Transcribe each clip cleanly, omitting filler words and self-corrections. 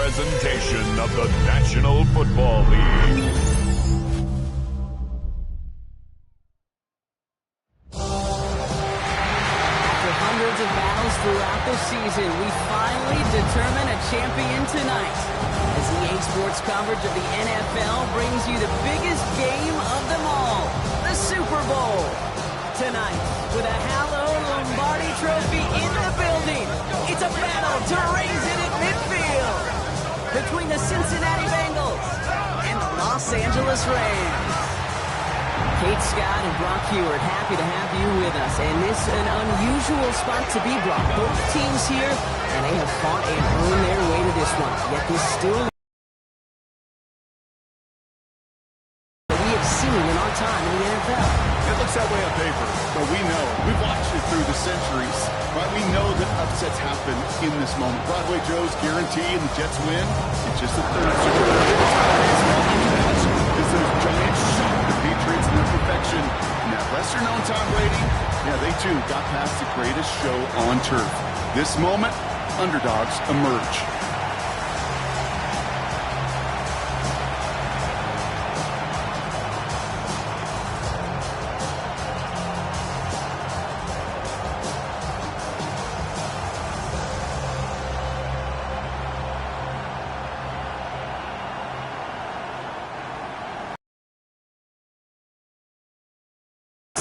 presentation of the National Football League. After hundreds of battles throughout the season, we finally determine a champion tonight. As EA Sports coverage of the NFL brings you the biggest game of them all, the Super Bowl. Tonight, with a hallowed Lombardi trophy in the building, it's a battle to raise it at midfield between the Cincinnati Bengals and the Los Angeles Rams. Kate Scott and Brock Heward, happy to have you with us. And this is an unusual spot to be, Brock. Both teams here, and they have fought and earned their way to this one. Yet this still we have seen in our time in the NFL. It looks that way on paper, but we know. We've watched it through the centuries, right? We know that upsets happen in this moment. Broadway Joe's guarantee and the Jets win. It's just the third Super Bowl. It's those Giants shock the Patriots in their perfection. And that lesser-known Tom Brady, yeah, they too got past the greatest show on turf. This moment, underdogs emerge.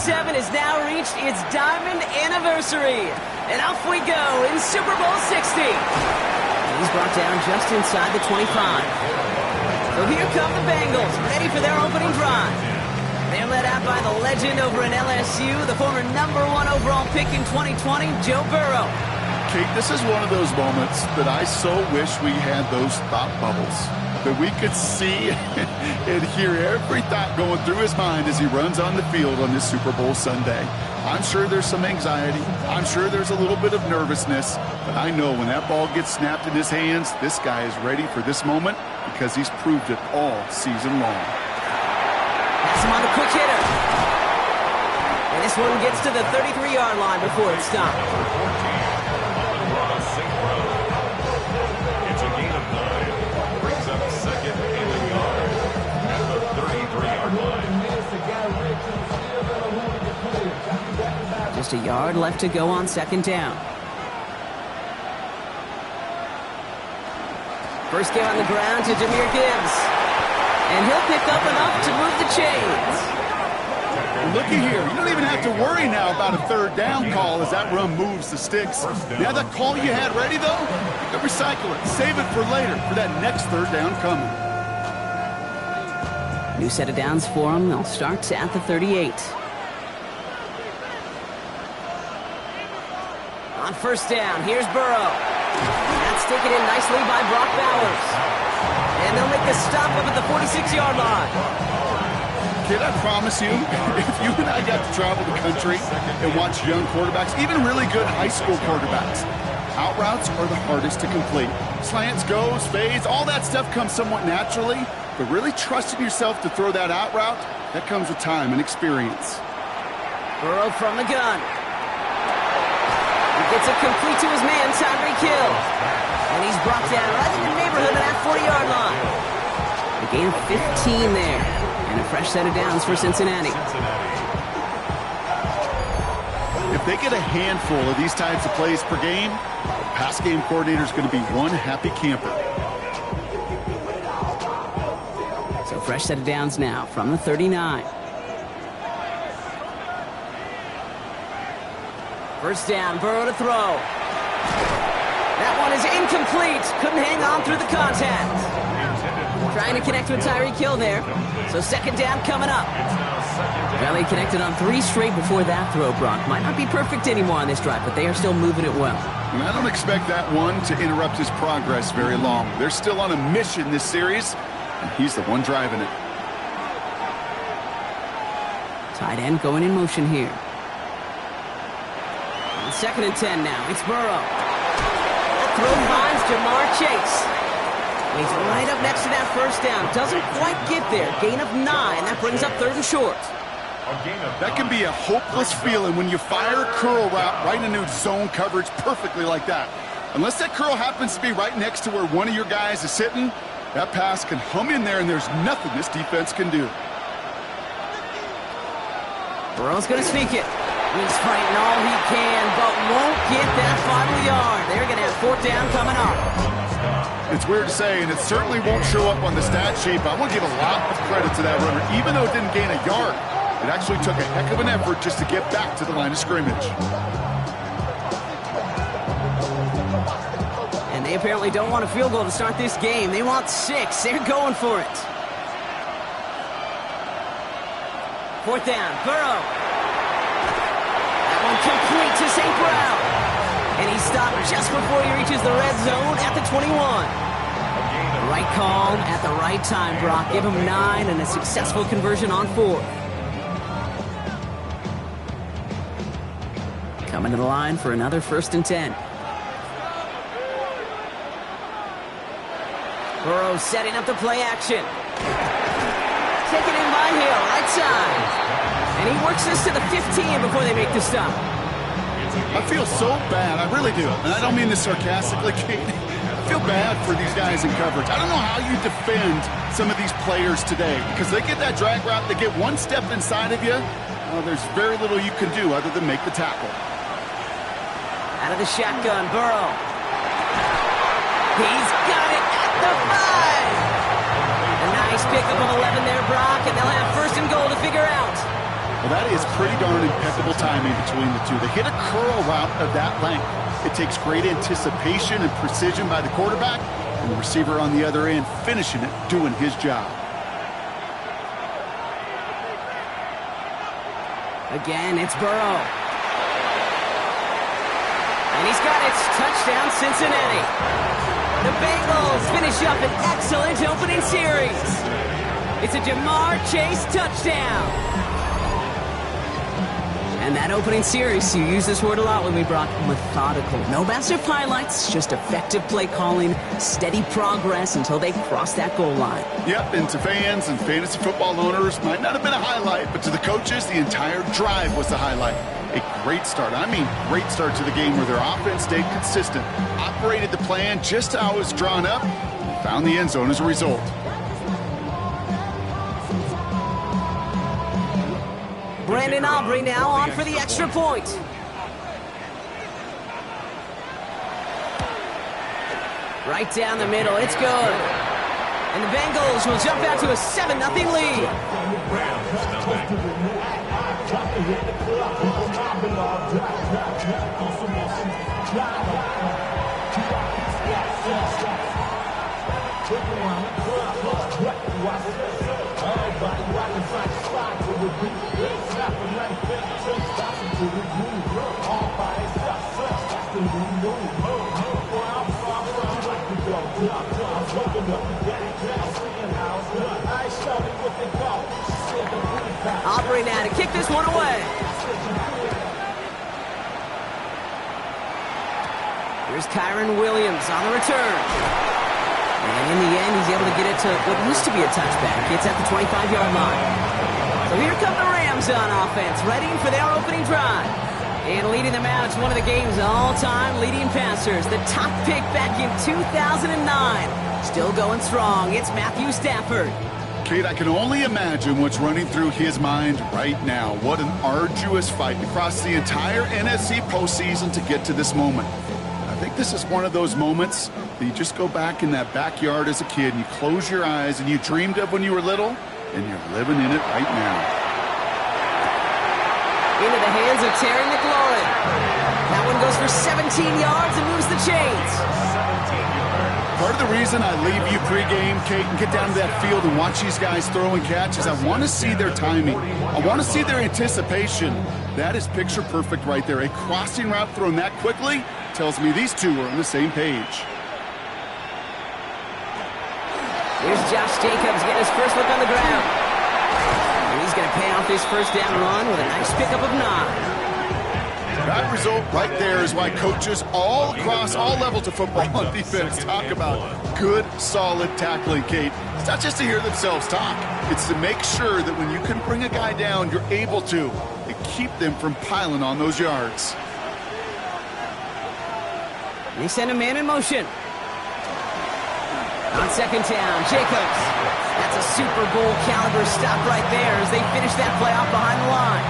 Seven has now reached its diamond anniversary. And off we go in Super Bowl 60. He's brought down just inside the 25. So here come the Bengals, ready for their opening drive. They're led out by the legend over in LSU, the former #1 overall pick in 2020, Joe Burrow. Kate, this is one of those moments that I so wish we had those thought bubbles, that we could see and hear every thought going through his mind as he runs on the field on this Super Bowl Sunday. I'm sure there's some anxiety. I'm sure there's a little bit of nervousness. But I know when that ball gets snapped in his hands, this guy is ready for this moment because he's proved it all season long. Pass him on the quick hitter. And this one gets to the 33-yard line before it's stopped. It's a gain of 9. Brings up second and a yard at the 33-yard line. Just a yard left to go on second down. First game on the ground to Jahmyr Gibbs. And he'll pick up enough to move the chains. Looky here. You don't even have to worry now about a third down call as that run moves the sticks. Now that call you had ready, though, you can recycle it. Save it for later for that next third down coming. New set of downs for him. They'll start at the 38. On first down, here's Burrow. That's taken in nicely by Brock Bowers. And they'll make the stop up at the 46-yard line. Kid, I promise you, if you and I got to travel the country and watch young quarterbacks, even really good high school quarterbacks, out routes are the hardest to complete. Slants, goes, fades, all that stuff comes somewhat naturally, but really trusting yourself to throw that out route, that comes with time and experience. Burrow from the gun. He gets it complete to his man, Tyreek Hill. And he's brought down right in the neighborhood of that 40-yard line. A gain of 15 there. And a fresh set of downs for Cincinnati. If they get a handful of these types of plays per game, the pass game coordinator is going to be one happy camper. So fresh set of downs now from the 39. First down, Burrow to throw. That one is incomplete. Couldn't hang on through the contact. Trying to connect with Tyreek Hill there. So second down coming up. Well, he connected on 3 straight before that throw, Brock. Might not be perfect anymore on this drive, but they are still moving it well. And I don't expect that one to interrupt his progress very long. They're still on a mission this series, and he's the one driving it. Tight end going in motion here. On second and 10 now. It's Burrow. That throw finds Jamar Chase. He's right up next to that first down. Doesn't quite get there. Gain of 9. That brings up third and short. That can be a hopeless feeling when you fire a curl route right into zone coverage perfectly like that. Unless that curl happens to be right next to where one of your guys is sitting, that pass can hum in there, and there's nothing this defense can do. Burrow's going to sneak it. He's fighting all he can, but won't get that final yard. They're going to have fourth down coming up. It's weird to say, and it certainly won't show up on the stat sheet, but I want to give a lot of credit to that runner. Even though it didn't gain a yard, it actually took a heck of an effort just to get back to the line of scrimmage. And they apparently don't want a field goal to start this game. They want 6. They're going for it. Fourth down, Burrow. That one complete to St. Brown. And he stopped just before he reaches the red zone at the 21. Right call at the right time, Brock. Give him 9 and a successful conversion on 4. Coming to the line for another 1st and 10. Burrow setting up the play action. Taken in by Hill, right side. And he works this to the 15 before they make the stop. I feel so bad, I really do. And I don't mean this sarcastically, Kate. I feel bad for these guys in coverage. I don't know how you defend some of these players today, because they get that drag route, they get one step inside of you, well, there's very little you can do other than make the tackle. Out of the shotgun, Burrow. He's got it at the 5. A nice pickup of 11 there, Brock, and they'll have 1st and goal to figure out. Well, that is pretty darn impeccable timing between the two. They hit a curl route of that length. It takes great anticipation and precision by the quarterback, and the receiver on the other end finishing it, doing his job. Again, it's Burrow. And he's got it. Touchdown, Cincinnati. The Bengals finish up an excellent opening series. It's a Jamar Chase touchdown. And that opening series, you use this word a lot with me, Brock, methodical. No massive highlights, just effective play calling, steady progress until they cross that goal line. Yep, and to fans and fantasy football owners, might not have been a highlight, but to the coaches, the entire drive was the highlight. A great start, I mean great start to the game where their offense stayed consistent, operated the plan just how it was drawn up, and found the end zone as a result. Brandon Aubrey now on for the extra point. Right down the middle, it's good. And the Bengals will jump out to a 7-0 lead. Aubrey now to kick this one away. Here's Kyron Williams on the return. And in the end, he's able to get it to what used to be a touchback. It's at the 25-yard line. So here come the Rams on offense, ready for their opening drive. And leading them out, it's one of the game's all-time leading passers. The top pick back in 2009. Still going strong. It's Matthew Stafford. Kate, I can only imagine what's running through his mind right now. What an arduous fight across the entire NFC postseason to get to this moment. I think this is one of those moments that you just go back in that backyard as a kid and you close your eyes and you dreamed of when you were little, and you're living in it right now. Into the hands of Terry McLaurin. That one goes for 17 yards and moves the chains. Part of the reason I leave you pregame, Kate, and get down to that field and watch these guys throw and catch is I want to see their timing. I want to see their anticipation. That is picture perfect right there. A crossing route thrown that quickly tells me these two are on the same page. Here's Josh Jacobs getting his first look on the ground. And he's going to pay off his first down run with a nice pickup of 9. That result right there is why coaches all across all levels of football on defense talk about good, solid tackling, Kate. It's not just to hear themselves talk. It's to make sure that when you can bring a guy down, you're able to and keep them from piling on those yards. They send a man in motion. On second down, Jacobs. That's a Super Bowl caliber stop right there as they finish that play off behind the line.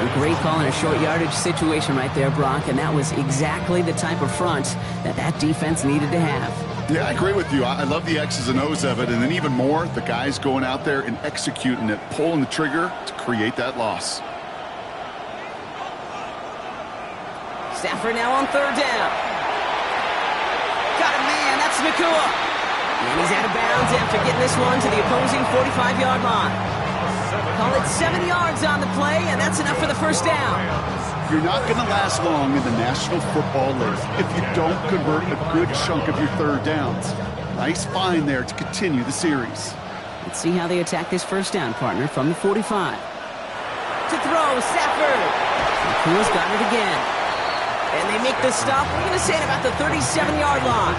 A great call in a short yardage situation right there, Brock, and that was exactly the type of front that defense needed to have. Yeah, I agree with you. I love the X's and O's of it, and then even more, the guys going out there and executing it, pulling the trigger to create that loss. Stafford now on third down. Got a man, that's Nakua. And he's out of bounds after getting this one to the opposing 45-yard line. Call it 7 yards on the play, and that's enough for the first down. You're not going to last long in the National Football League if you don't convert a good chunk of your third downs. Nice find there to continue the series. Let's see how they attack this first down, partner, from the 45. To throw, Stafford. Nakua's got it again. And they make the stop, we're going to say, at about the 37-yard line.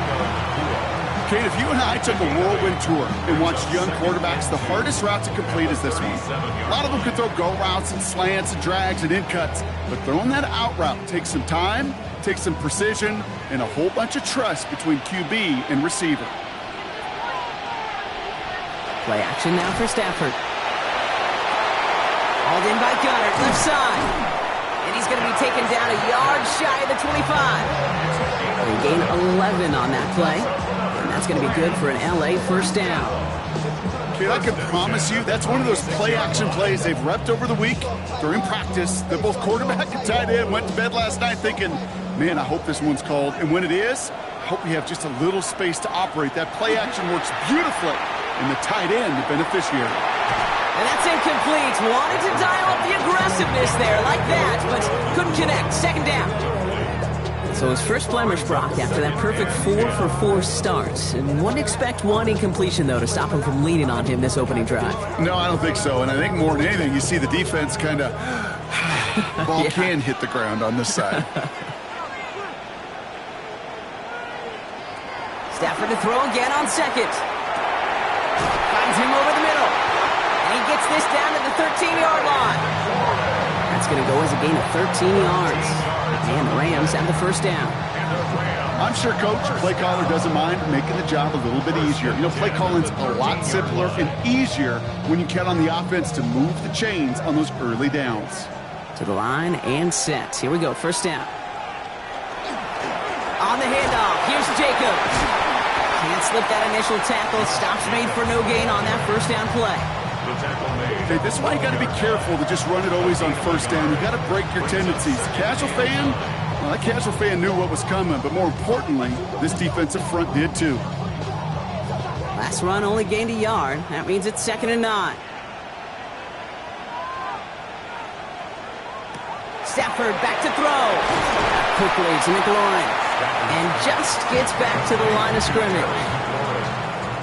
Kate, if you and I took a whirlwind tour and watched young quarterbacks, the hardest route to complete is this one. A lot of them could throw go routes and slants and drags and in cuts, but throwing that out route takes some time, takes some precision, and a whole bunch of trust between QB and receiver. Play action now for Stafford. Hauled in by Gunner, left side. And he's going to be taken down a yard shy of the 25. They gain 11 on that play. And that's going to be good for an LA first down. Kid, I can promise you that's one of those play-action plays they've repped over the week during practice. They're both quarterback and tight end. Went to bed last night thinking, man, I hope this one's called. And when it is, I hope we have just a little space to operate. That play-action works beautifully. And the tight end, the beneficiary. And that's incomplete. Wanted to dial up the aggressiveness there like that, but couldn't connect. Second down. So his first blemish, Brock, after that perfect 4-for-4 start. And wouldn't expect one incompletion, though, to stop him from leaning on him this opening drive. No, I don't think so. And I think more than anything, you see the defense kind of ball can hit the ground on this side. Stafford to throw again on second. Finds him over the middle. And he gets this down to the 13-yard line. That's going to go as a gain of 13 yards. And the Rams have the first down. I'm sure Coach, play caller, doesn't mind making the job a little bit easier. You know, play calling's a lot simpler and easier when you count on the offense to move the chains on those early downs. To the line and set. Here we go, first down. On the handoff, here's Jacobs. Can't slip that initial tackle. Stops made for no gain on that first down play. Okay, this is why you got to be careful to just run it always on first down. You got to break your tendencies. Casual fan, well, that casual fan knew what was coming, but more importantly, this defensive front did too. Last run only gained a yard. That means it's 2nd and 9. Stafford back to throw. Quickly to McLaurin. And just gets back to the line of scrimmage.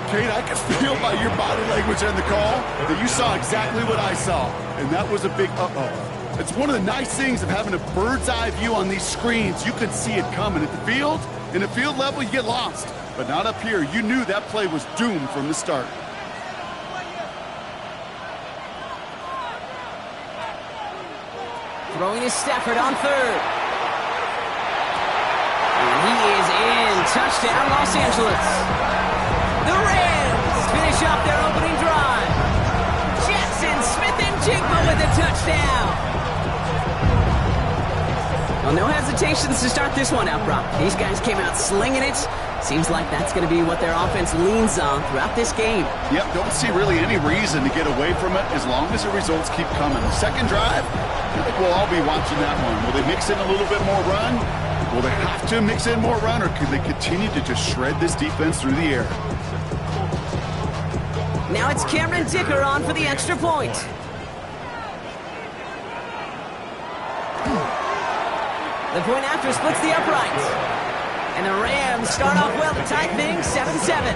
Kate, I can feel by your body language and the call that you saw exactly what I saw. And that was a big uh-oh. It's one of the nice things of having a bird's eye view on these screens. You could see it coming at the field. In the field level, you get lost. But not up here. You knew that play was doomed from the start. Throwing is Stafford on third. And he is in. Touchdown, Los Angeles. The Rams finish off their opening drive. Jackson Smith-Njigba with a touchdown. Well, no hesitations to start this one out, Brock. These guys came out slinging it. Seems like that's going to be what their offense leans on throughout this game. Yep, don't see really any reason to get away from it as long as the results keep coming. The second drive, I think we'll all be watching that one. Will they mix in a little bit more run? Will they have to mix in more run, or could they continue to just shred this defense through the air? Now it's Cameron Dicker on for the extra point. The point after splits the uprights. And the Rams start off well to tie things 7-7.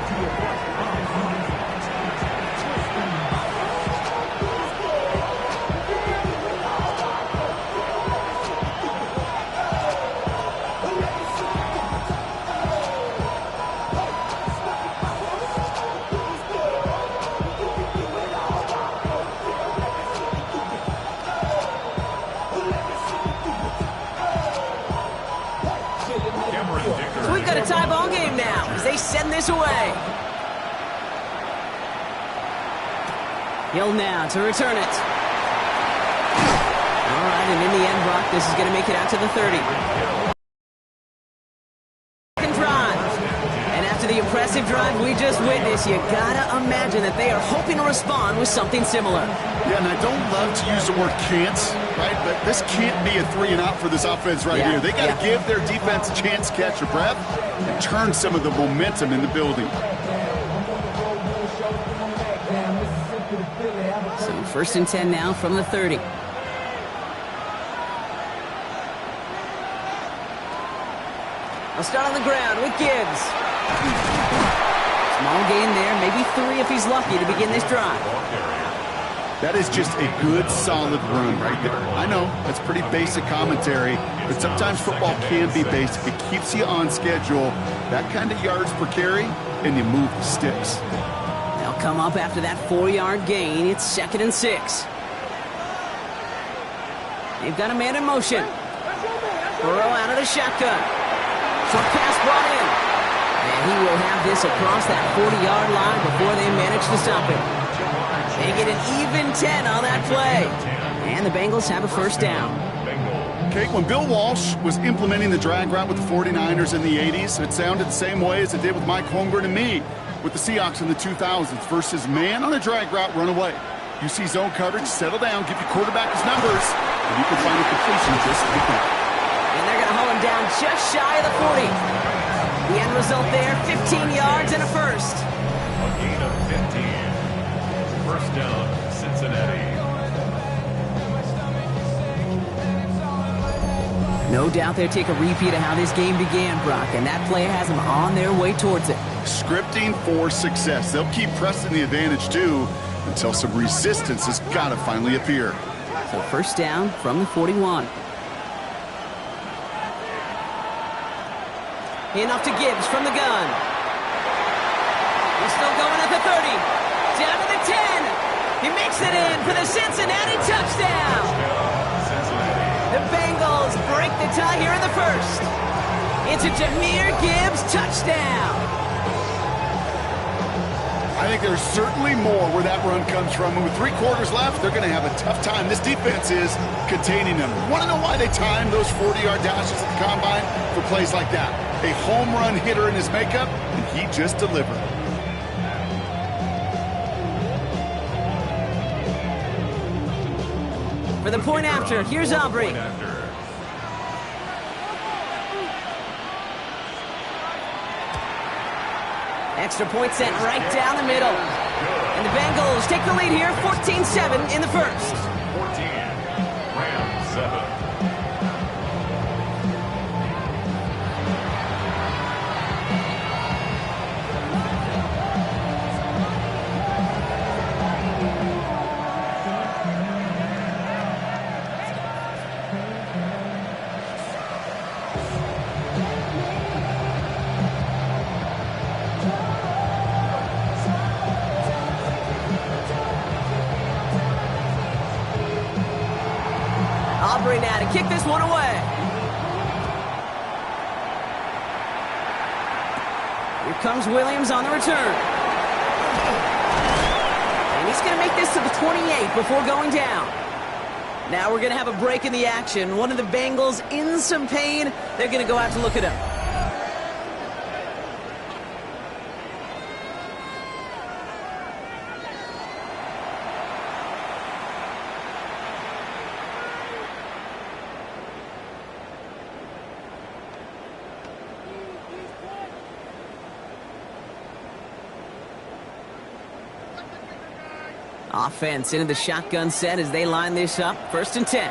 this away. Hill now to return it. All right, and in the end, Brock, this is going to make it out to the 30. Second drive. And after the impressive drive we just witnessed, you got to imagine that they are hoping to respond with something similar. Yeah, and I don't love to use the word can't, right? But this can't be a 3-and-out for this offense right here. They got to give their defense a chance to catch a breath and turn some of the momentum in the building. So 1st and 10 now from the 30. I'll start on the ground with Gibbs. Small gain there, maybe 3 if he's lucky to begin this drive. That is just a good, solid run right there. I know, that's pretty basic commentary, but sometimes football can be basic. It keeps you on schedule, that kind of yards per carry, and you move the sticks. They'll come up after that 4-yard gain. It's 2nd and 6. They've got a man in motion. Burrow out of the shotgun. Short pass brought in. And he will have this across that 40-yard line before they manage to stop him. They get an even 10 on that play. And the Bengals have a 1st down. Okay, when Bill Walsh was implementing the drag route with the 49ers in the 80s, it sounded the same way as it did with Mike Holmgren and me with the Seahawks in the 2000s versus man on a drag route, run away. You see zone coverage, settle down, give your quarterback his numbers, and you can find a completion just like that. And they're going to haul him down just shy of the 40. The end result there, 15 yards and a 1st. A gain of 15. 1st down, Cincinnati. No doubt they'll take a repeat of how this game began, Brock, and that play has them on their way towards it. Scripting for success. They'll keep pressing the advantage, too, until some resistance has got to finally appear. So 1st down from the 41. Enough to Gibbs from the gun. He's still going at the 30. Down to the 10. He makes it in for the Cincinnati touchdown. The Bengals break the tie here in the 1st. It's a Jahmyr Gibbs touchdown. I think there's certainly more where that run comes from. And with 3 quarters left, they're going to have a tough time. This defense is containing them. Want to know why they time those 40-yard dashes at the combine for plays like that? A home run hitter in his makeup, and he just delivered. For the point after, here's Aubrey. Extra point sent right down the middle. And the Bengals take the lead here, 14-7 in the 1st. 14, Rams 7. Aubrey now to kick this one away. Here comes Williams on the return. And he's going to make this to the 28 before going down. Now we're going to have a break in the action. One of the Bengals in some pain. They're going to go out to look it up. Offense into the shotgun set as they line this up. 1st and 10.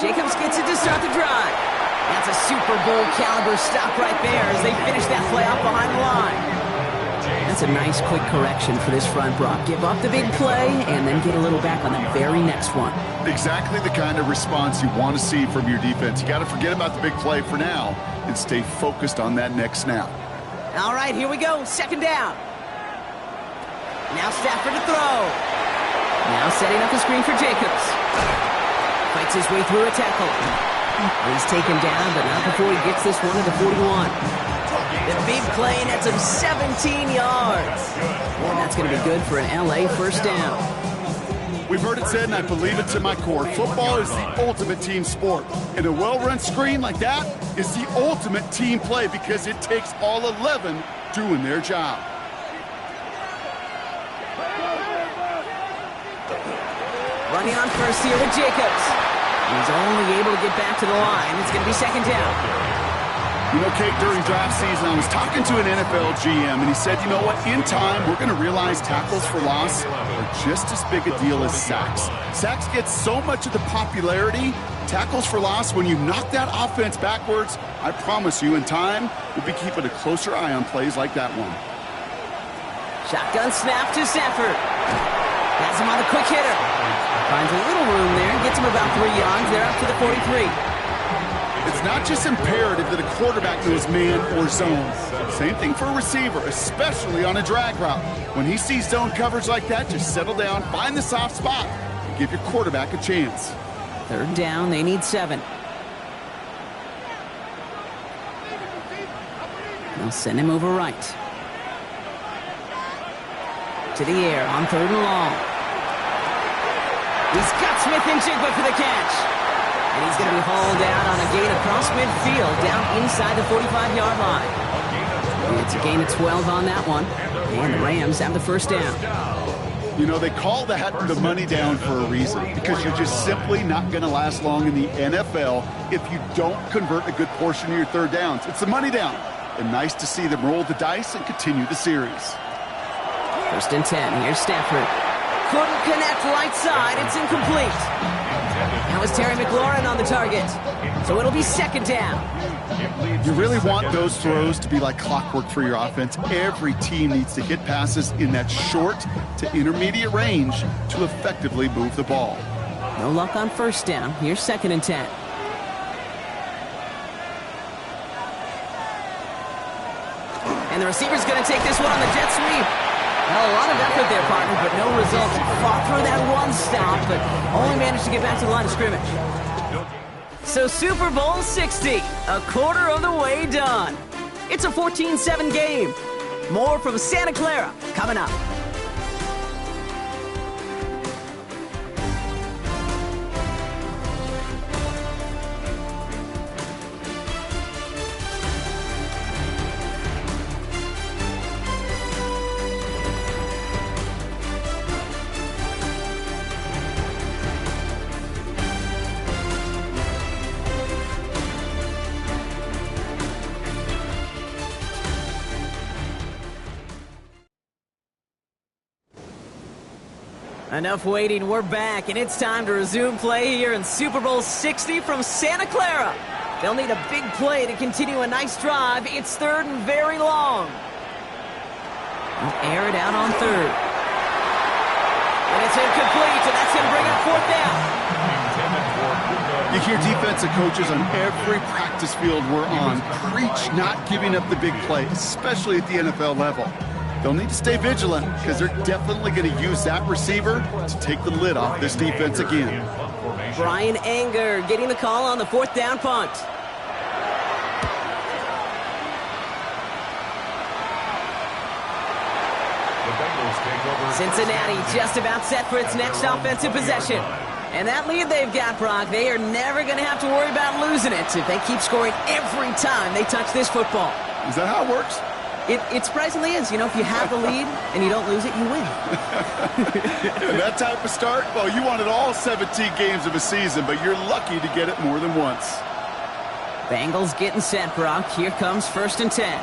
Jacobs gets it to start the drive. That's a Super Bowl caliber stop right there as they finish that play off behind the line. That's a nice quick correction for this front, Brock. Give up the big play and then get a little back on the very next one. Exactly the kind of response you want to see from your defense. You got to forget about the big play for now and stay focused on that next snap. All right, here we go. 2nd down. Now Stafford to throw. Now setting up the screen for Jacobs. Fights his way through a tackle. He's taken down, but not before he gets this one to the 41. The big play nets him 17 yards. And that's going to be good for an LA first down. We've heard it said, and I believe it to my core, football is the ultimate team sport. And a well-run screen like that is the ultimate team play because it takes all 11 doing their job. Running on first here with Jacobs. He's only able to get back to the line. It's going to be second down. You know, Kate, during draft season, I was talking to an NFL GM, and he said, you know what, in time, we're going to realize tackles for loss are just as big a deal as sacks. Sacks get so much of the popularity. Tackles for loss, when you knock that offense backwards, I promise you, in time, we'll be keeping a closer eye on plays like that one. Shotgun snap to Stafford. Has him on a quick hitter. Finds a little room there, gets him about 3 yards. They're up to the 43. It's not just imperative that a quarterback knows man or zone. Same thing for a receiver, especially on a drag route. When he sees zone coverage like that, just settle down, find the soft spot, and give your quarterback a chance. Third down, they need 7. They'll send him over right. To the air on 3rd and long. He's got Smith and Jigba for the catch. And he's going to be hauled out on a gain across midfield, down inside the 45-yard line. And it's a gain of 12 on that one. And the Rams have the first down. You know, they call that the money down for a reason, because you're just simply not going to last long in the NFL if you don't convert a good portion of your third downs. It's the money down. And nice to see them roll the dice and continue the series. 1st and 10. Here's Stafford. Couldn't connect right side. It's incomplete. Now is Terry McLaurin on the target. So it'll be second down. You really want those throws to be like clockwork for your offense. Every team needs to hit passes in that short to intermediate range to effectively move the ball. No luck on first down. Here's 2nd and 10. And the receiver's going to take this one on the jet sweep. Well, a lot of effort there, partner, but no results. Fought through that one stop, but only managed to get back to the line of scrimmage. So Super Bowl 60, a quarter of the way done. It's a 14-7 game. More from Santa Clara coming up. Enough waiting, we're back, and it's time to resume play here in Super Bowl 60 from Santa Clara. They'll need a big play to continue a nice drive. It's 3rd and very long. They'll air it out on 3rd. And it's incomplete, and that's going to bring up 4th down. You hear defensive coaches on every practice field we're on preach not giving up the big play, especially at the NFL level. They'll need to stay vigilant because they're definitely going to use that receiver to take the lid off this defense again. Brian Anger getting the call on the 4th down punt. Cincinnati just about set for its next offensive possession. And that lead they've got, Brock, they are never going to have to worry about losing it if they keep scoring every time they touch this football. Is that how it works? It surprisingly is. You know, if you have the lead and you don't lose it, you win. And that type of start, well, you wanted all 17 games of a season, but you're lucky to get it more than once. Bengals getting set, Brock. Here comes 1st and 10.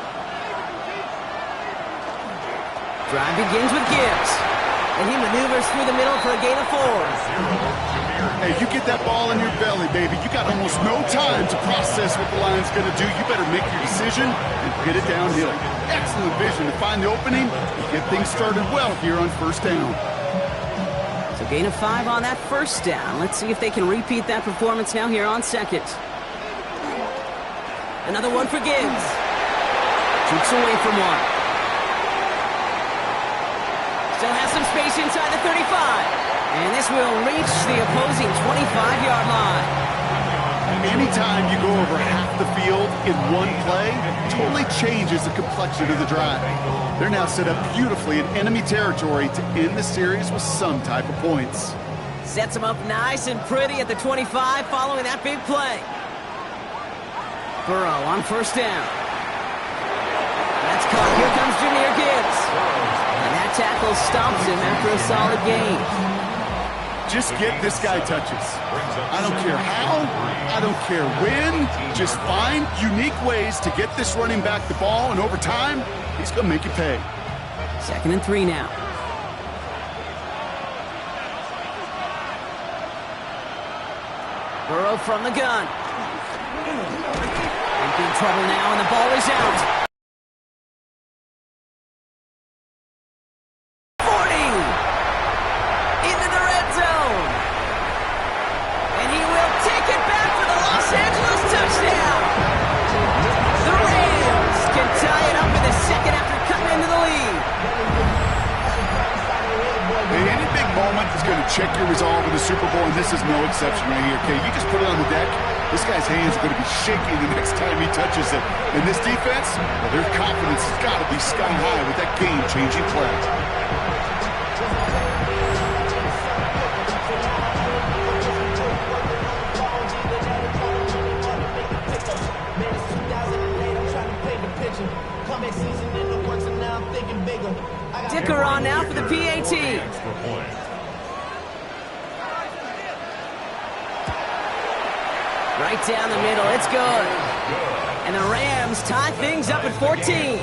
Drive begins with Gibbs. And he maneuvers through the middle for a gain of 4. Hey, you get that ball in your belly, baby. You got almost no time to process what the line's going to do. You better make your decision and hit it downhill. Excellent vision to find the opening and get things started well here on 1st down. So gain of 5 on that 1st down. Let's see if they can repeat that performance now here on 2nd. Another one for Gibbs. Keeps away from one. Still has some space inside the 35. And this will reach the opposing 25-yard line. Anytime you go over half the field in one play, totally changes the complexion of the drive. They're now set up beautifully in enemy territory to end the series with some type of points. Sets them up nice and pretty at the 25 following that big play. Burrow on first down. That's caught. Here comes Jahmyr Gibbs. And that tackle stops him after a solid gain. Just get this guy touches. I don't care how, I don't care when. Just find unique ways to get this running back the ball, and over time, he's going to make you pay. 2nd and 3 now. Burrow from the gun. In big trouble now, and the ball is out. 40! Into the red zone. And he will take it back for the Los Angeles touchdown. The Rams can tie it up in the second after cutting into the lead. Any big moment is going to check your resolve in the Super Bowl, and this is no exception right here, okay? You just put it on the deck, this guy's hands are going to be shaking the next time he touches it. And this defense, well, their confidence has got to be sky high with that game-changing play. Dicker on now for the PAT. Right down the middle, it's good. And the Rams tie things up at 14.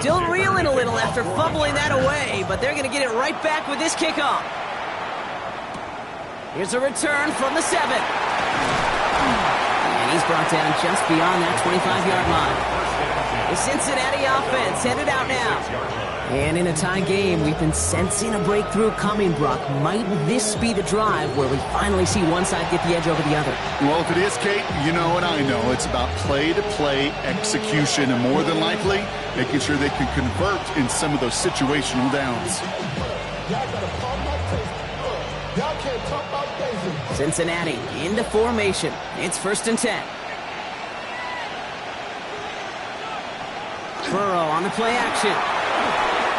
Still reeling a little after fumbling that away, but they're going to get it right back with this kickoff. Here's a return from the 7. And he's brought down just beyond that 25-yard line. The Cincinnati offense headed out now. And in a tie game, we've been sensing a breakthrough coming, Brock. Might this be the drive where we finally see one side get the edge over the other? Well, if it is, Kate, you know and I know it's about play-to-play execution, and more than likely, making sure they can convert in some of those situational downs. Cincinnati into formation. It's 1st and 10. Burrow on the play action.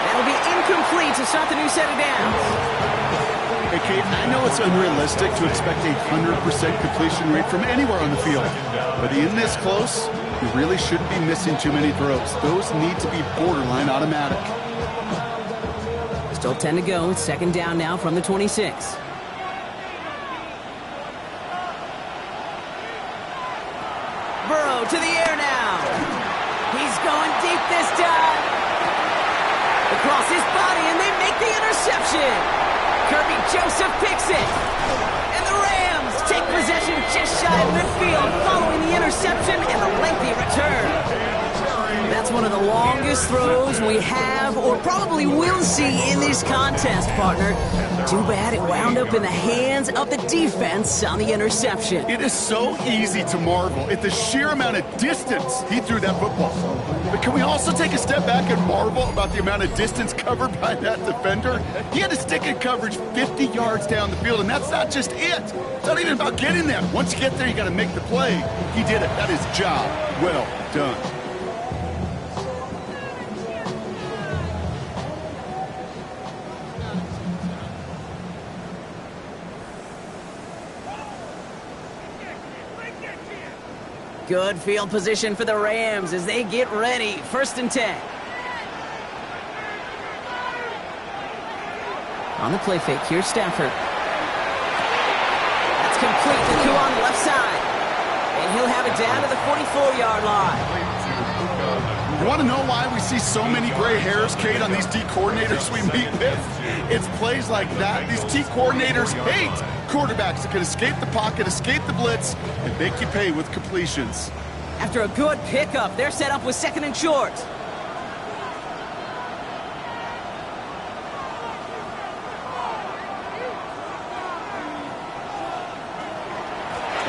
That'll be incomplete to start the new set of downs. Hey, Kate, I know it's unrealistic to expect a 100% completion rate from anywhere on the field. But in this close, you really shouldn't be missing too many throws. Those need to be borderline automatic. Still 10 to go. It's 2nd down now from the 26. Burrow to the air now. He's going deep this time. Across his body, and they make the interception. Kirby Joseph picks it. And the Rams take possession just shy of midfield following the interception and the lengthy return. That's one of the longest throws we have or probably will see in this contest, partner. Too bad it wound up in the hands of the defense on the interception. It is so easy to marvel at the sheer amount of distance he threw that football. But can we also take a step back and marvel about the amount of distance covered by that defender? He had to stick in coverage 50 yards down the field, and that's not just it. It's not even about getting there. Once you get there, you got to make the play. He did it. That is job well done. Good field position for the Rams as they get ready. 1st and 10. On the play fake, here's Stafford. That's complete to Koo on the left side. And he'll have it down to the 44-yard line. You want to know why we see so many gray hairs, Kate, on these D coordinators we meet with? It's plays like that. These D coordinators hate quarterbacks that can escape the pocket, escape the blitz, and make you pay with completions. After a good pickup, they're set up with 2nd and short.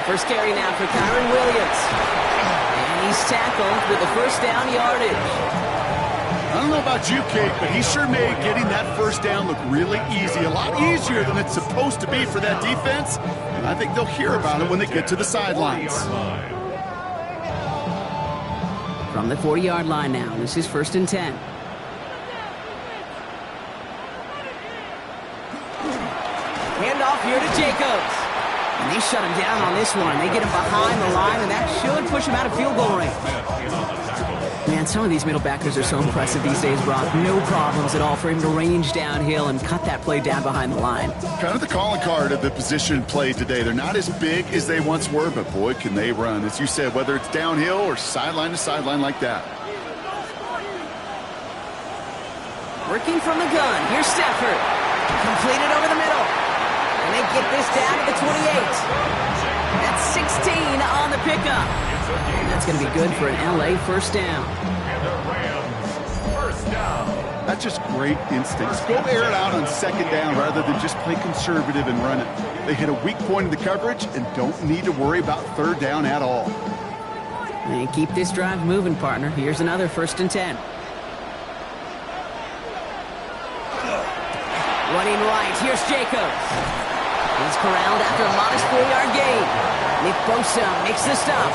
First carry now for Kyron Williams. And he's tackled with the first down yardage. I don't know about you, Kate, but he sure made getting that first down look really easy. A lot easier than it's supposed to be for that defense. And I think they'll hear about it when they get to the sidelines. From the 40-yard line now, this is 1st and 10. Handoff here to Jacobs. And they shut him down on this one. They get him behind the line, and that should push him out of field goal range. Man, some of these middle backers are so impressive these days, Brock. No problems at all for him to range downhill and cut that play down behind the line. Kind of the calling card of the position play today. They're not as big as they once were, but boy, can they run. As you said, whether it's downhill or sideline to sideline like that. Working from the gun. Here's Stafford. Completed over the middle. And they get this down to the 28. That's 16 on the pickup. And that's going to be good for an LA first down. That's just great instincts. Go air it out on 2nd down rather than just play conservative and run it. They hit a weak point in the coverage and don't need to worry about 3rd down at all. And keep this drive moving, partner. Here's another 1st and 10. Running right. Here's Jacobs. He's corralled after a modest 4-yard gain. Nick Bosa makes the stop.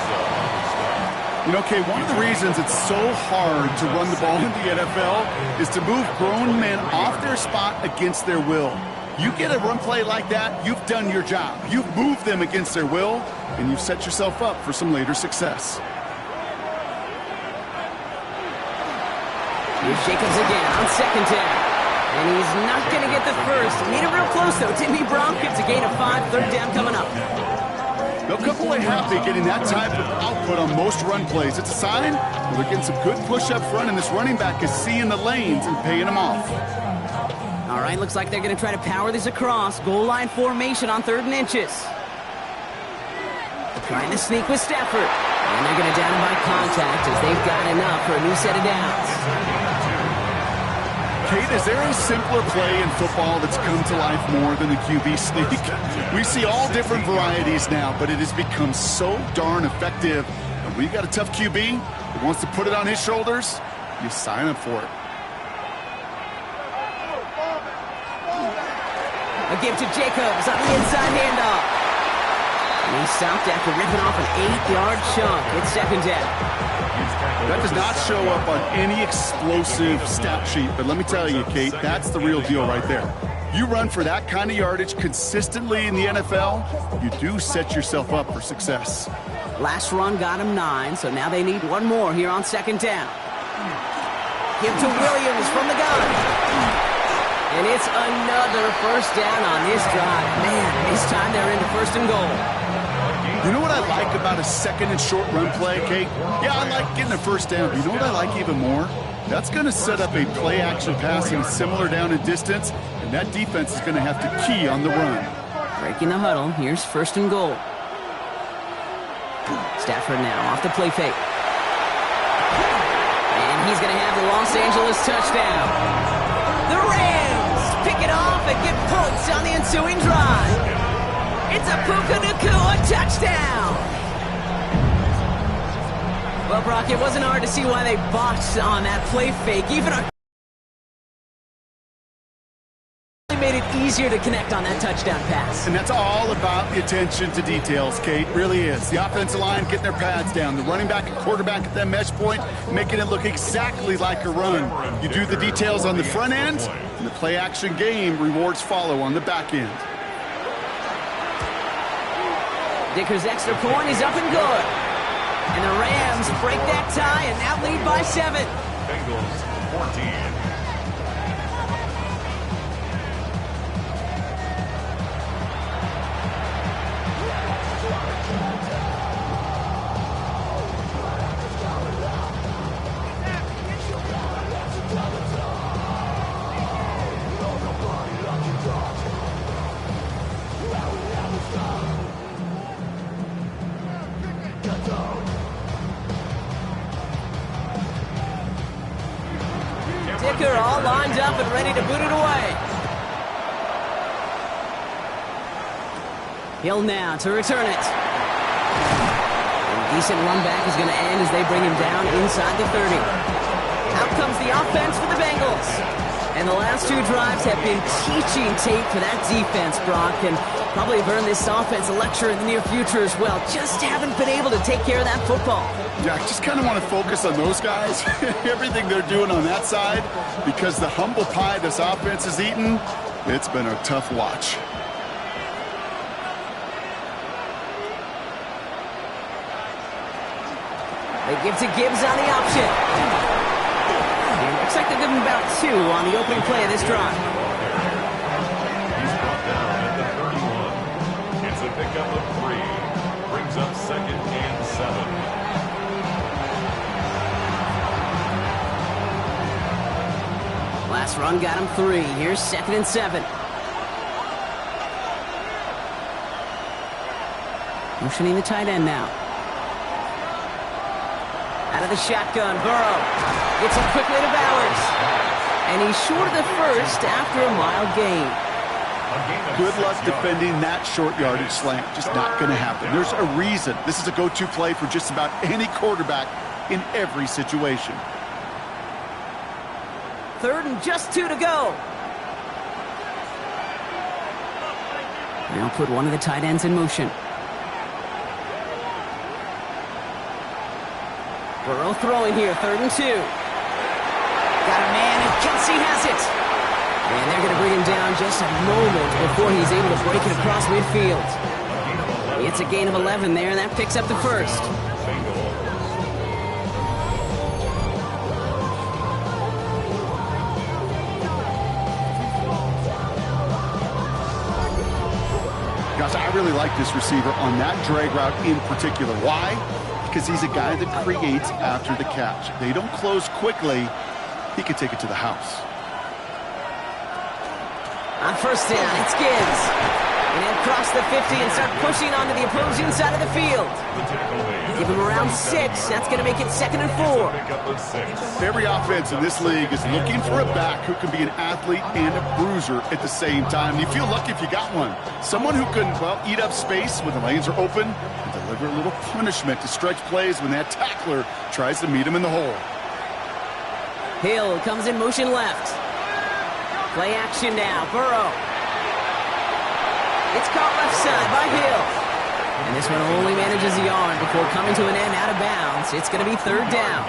You know, Kay, one of the reasons it's so hard to run the ball in the NFL is to move grown men off their spot against their will. You get a run play like that, you've done your job. You've moved them against their will, and you've set yourself up for some later success. Here's Jacobs again on 2nd down. And he's not going to get the first. Made it real close, though, didn't he, Brock? It's a gain of 5, 3rd down coming up. They'll come away happy getting that type of output on most run plays. It's a sign they're getting some good push up front, and this running back is seeing the lanes and paying them off. All right, looks like they're going to try to power this across. Goal line formation on 3rd and inches. Trying to sneak with Stafford. And they're going to down him by contact as they've got enough for a new set of downs. Kate, is there a simpler play in football that's come to life more than the QB sneak? We see all different varieties now, but it has become so darn effective. And when you've got a tough QB that wants to put it on his shoulders, you sign up for it. A give to Jacobs on the inside handoff. And he stopped after ripping off an 8-yard chunk. It's 2nd down. That does not show up on any explosive stat sheet, but let me tell you, Kate, that's the real deal right there. You run for that kind of yardage consistently in the NFL, you do set yourself up for success. Last run got him 9, so now they need one more here on 2nd down. Give to Williams from the gun. And it's another first down on this drive. Man, this time they're into 1st and goal. You know what I like about a 2nd and short run play, Kate? Yeah, I like getting a first down. You know what I like even more? That's going to set up a play-action pass in a similar down and distance, and that defense is going to have to key on the run. Breaking the huddle. Here's 1st and goal. Stafford now off the play fake. And he's going to have the Los Angeles touchdown. The Rams pick it off and get points on the ensuing drive. It's a Puka Nacua touchdown! Well, Brock, it wasn't hard to see why they botched on that play fake. Even made it easier to connect on that touchdown pass. And that's all about the attention to details, Kate. Really is. The offensive line getting their pads down. The running back and quarterback at that mesh point, making it look exactly like a run. You do the details on the front end, and the play-action game rewards follow on the back end. Dicker's extra point is up and good. And the Rams break that tie and now lead by 7. Bengals 14. kicker all lined up and ready to boot it away. Hill now to return it. A decent run back is going to end as they bring him down inside the 30. Out comes the offense for the Bengals. And the last two drives have been teaching tape for that defense, Brock, and probably have earned this offense a lecture in the near future as well. Just haven't been able to take care of that football. Yeah, I just kind of want to focus on those guys, everything they're doing on that side, because the humble pie this offense has eaten, it's been a tough watch. They give to Gibbs on the option. Looks like they'll give him about 2 on the opening play of this drive. He's brought down at the 31. It's a pickup of 3. Brings up 2nd and 7. Last run got him 3. Here's 2nd and 7. Motioning the tight end now. Out of the shotgun, Burrow gets it quickly to Bowers. And he's short of the first after a mild gain. Good luck defending that short yardage slant. Just not going to happen. There's a reason. This is a go-to play for just about any quarterback in every situation. 3rd and just 2 to go. Now put one of the tight ends in motion. Burrow throwing here, 3rd and 2. Got a man, and Kelsey has it. And they're going to bring him down just a moment before he's able to break it across midfield. It's a gain of 11 there, and that picks up the first. Gosh, I really like this receiver on that drag route in particular. Why? Because he's a guy that creates after the catch. They don't close quickly. He can take it to the house. On 1st down, it's Gibbs. And he'll cross the 50 and start pushing onto the opposing side of the field. Give him around 6. That's going to make it 2nd and 4. Every offense in this league is looking for a back who can be an athlete and a bruiser at the same time. And you feel lucky if you got one. Someone who can, well, eat up space when the lanes are open and deliver a little punishment to stretch plays when that tackler tries to meet him in the hole. Hill comes in motion left. Play action now. Burrow. It's caught left side by Hill. And this one only manages a yard before coming to an end out of bounds. It's going to be 3rd down.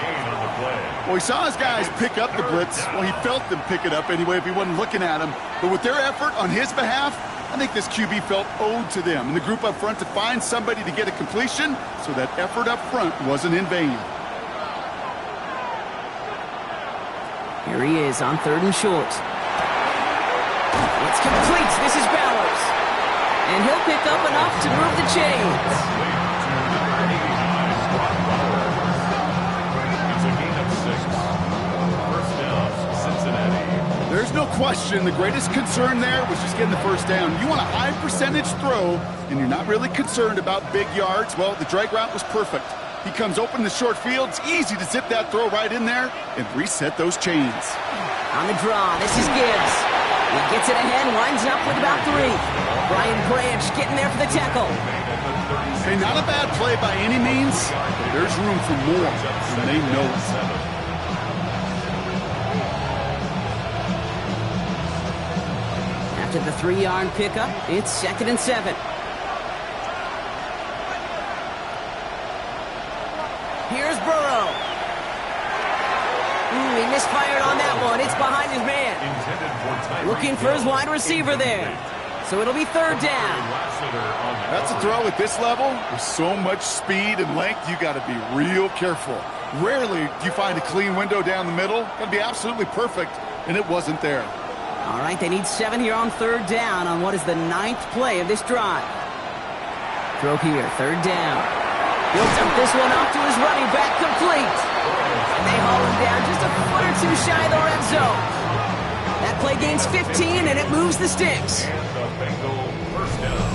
Well, he saw his guys pick up the blitz. Well, he felt them pick it up anyway if he wasn't looking at him. But with their effort on his behalf, I think this QB felt owed to them and the group up front to find somebody to get a completion, so that effort up front wasn't in vain. Here he is on 3rd and short. It's complete. This is Bowers. And he'll pick up enough to move the chains. It's a gain of 6. 1st down, Cincinnati. There's no question the greatest concern there was just getting the 1st down. You want a high percentage throw, and you're not really concerned about big yards. Well, the drag route was perfect. He comes open the short field. It's easy to zip that throw right in there and reset those chains. On the draw, this is Gibbs. He gets it ahead, winds up with about 3. Brian Branch getting there for the tackle. Hey, not a bad play by any means. There's room for more, and they know it. After the 3-yard pickup, it's 2nd and 7. Here's Burrow. He misfired on that one. It's behind his man. Looking for his wide receiver there. So it'll be 3rd down. That's a throw at this level. With so much speed and length, you got to be real careful. Rarely do you find a clean window down the middle. That'd be absolutely perfect, and it wasn't there. All right, they need 7 here on 3rd down on what is the 9th play of this drive. Throw here, 3rd down. He'll dump this one off to his running back, complete. And they haul him down just a foot or 2 shy of the red zone. That play gains 15, and it moves the sticks. And the Bengal 1st down.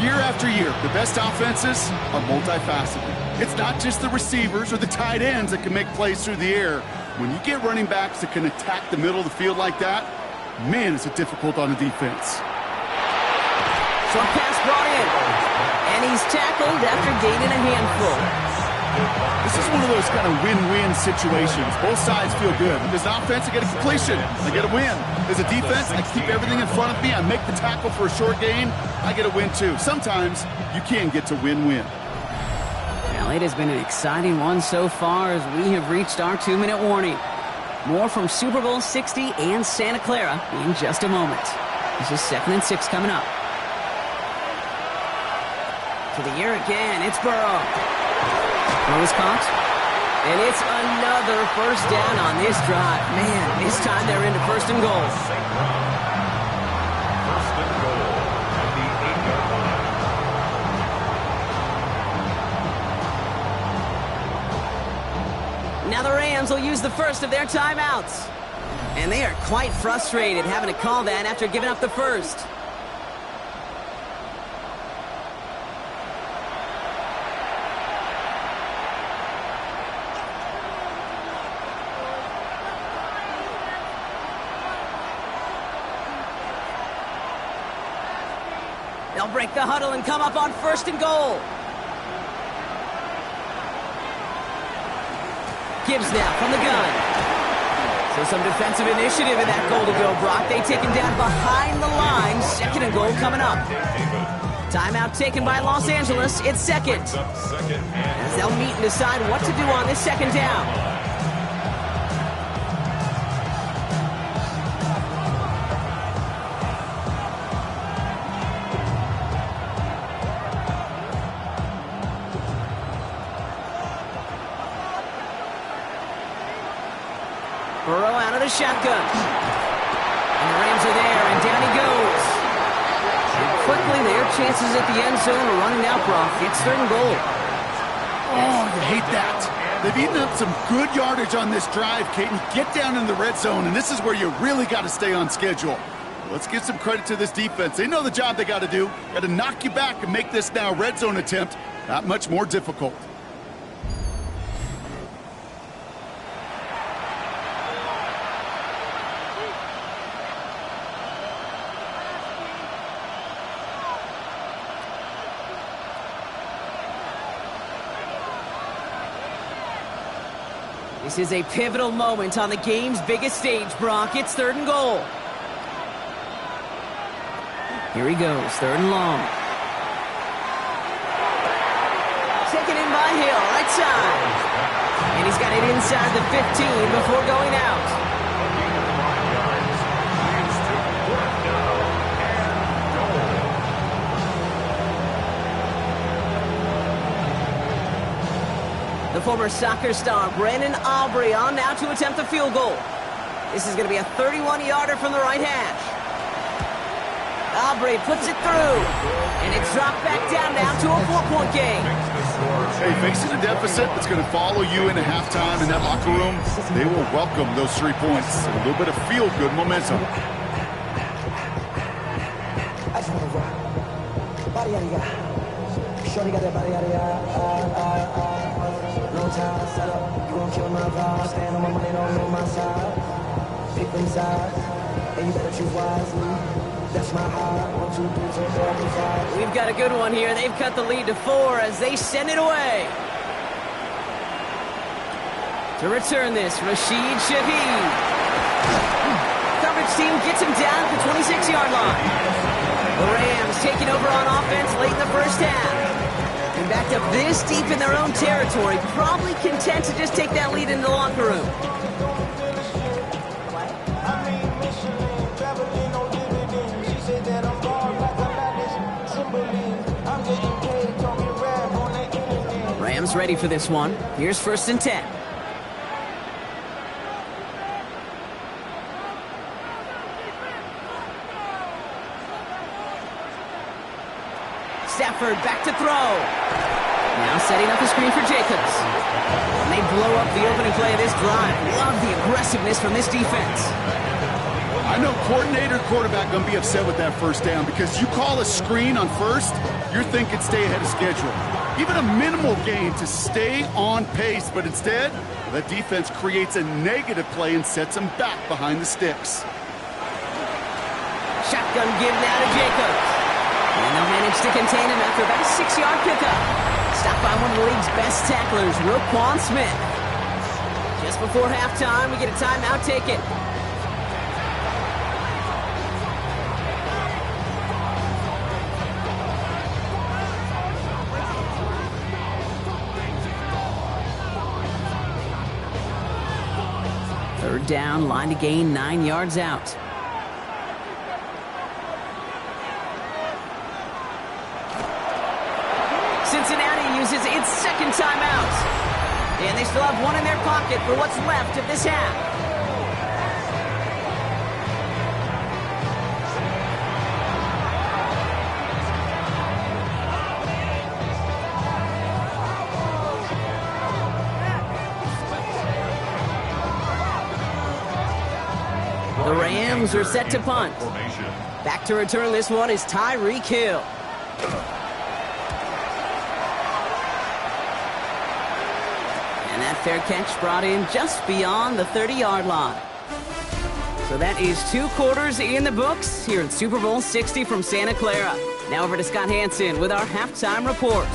Year after year, the best offenses are multifaceted. It's not just the receivers or the tight ends that can make plays through the air. When you get running backs that can attack the middle of the field like that, man, is it difficult on the defense. Short pass brought in. And he's tackled after gaining a handful. This is one of those kind of win-win situations. Both sides feel good. As an offense, I get a completion. I get a win. As a defense, I keep everything in front of me. I make the tackle for a short gain. I get a win, too. Sometimes you can get to win-win. Well, it has been an exciting one so far as we have reached our 2-minute warning. More from Super Bowl 60 and Santa Clara in just a moment. This is 2nd and 6 coming up. To the air again, it's Burrow. Throw is caught. And it's another first down on this drive. Man, this time they're into 1st and goal. 1st and goal at the 8-yard line. Now the Rams will use the first of their timeouts. And they are quite frustrated having to call that after giving up the first. They'll break the huddle and come up on 1st and goal. Gibbs now from the gun. So some defensive initiative in that goal to go, Brock. They take him down behind the line. 2nd and goal coming up. Timeout taken by Los Angeles. It's 2nd. As they'll meet and decide what to do on this 2nd down. Burrow out of the shotgun. And the Rams are there, and down he goes. And quickly, their chances at the end zone are running out, Brock. It's 3rd and goal. Oh, you hate that. They've eaten up some good yardage on this drive, Caden. Get down in the red zone, and this is where you really got to stay on schedule. Let's give some credit to this defense. They know the job they got to do. Got to knock you back and make this now red zone attempt that much more difficult. This is a pivotal moment on the game's biggest stage, Brock. It's 3rd and goal. Here he goes, 3rd and long. Taken in by Hill, right side. And he's got it inside the 15 before going out. The former soccer star, Brandon Aubrey, on now to attempt the field goal. This is going to be a 31-yarder from the right hash. Aubrey puts it through, and it's dropped back down now to a 4-point game. Hey, facing a deficit that's going to follow you into halftime in that locker room, they will welcome those 3 points. A little bit of feel-good momentum. We've got a good one here. They've cut the lead to 4 as they send it away. To return this, Rashid Shaheed. Coverage team gets him down at the 26-yard line. The Rams taking over on offense late in the first half. And backed up this deep in their own territory, probably content to just take that lead into the locker room. Rams ready for this one. Here's 1st and 10. Stafford back to throw. Now setting up a screen for Jacobs. And they blow up the opening play of this drive. Love the aggressiveness from this defense. I I know coordinator, quarterback going to be upset with that first down because you call a screen on first, you're thinking stay ahead of schedule. Even a minimal gain to stay on pace, but instead, the defense creates a negative play and sets them back behind the sticks. Shotgun give now to Jacobs. And they'll manage to contain him after about a 6-yard pickup. Stopped by one of the league's best tacklers, Roquan Smith. Just before halftime, we get a timeout taken. Third down, line to gain 9 yards out. Cincinnati uses its second timeout. And they still have one in their pocket for what's left of this half. The Rams are set to punt. Back to return this one is Tyreek Hill. And that fair catch brought in just beyond the 30-yard line. So that is 2 quarters in the books here in Super Bowl 60 from Santa Clara. Now over to Scott Hansen with our halftime report.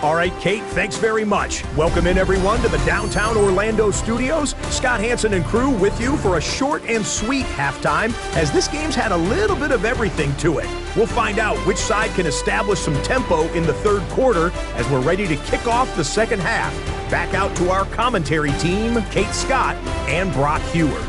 All right, Kate, thanks very much. Welcome in, everyone, to the downtown Orlando studios. Scott Hansen and crew with you for a short and sweet halftime, as this game's had a little bit of everything to it. We'll find out which side can establish some tempo in the third quarter as we're ready to kick off the second half. Back out to our commentary team, Kate Scott and Brock Hewer.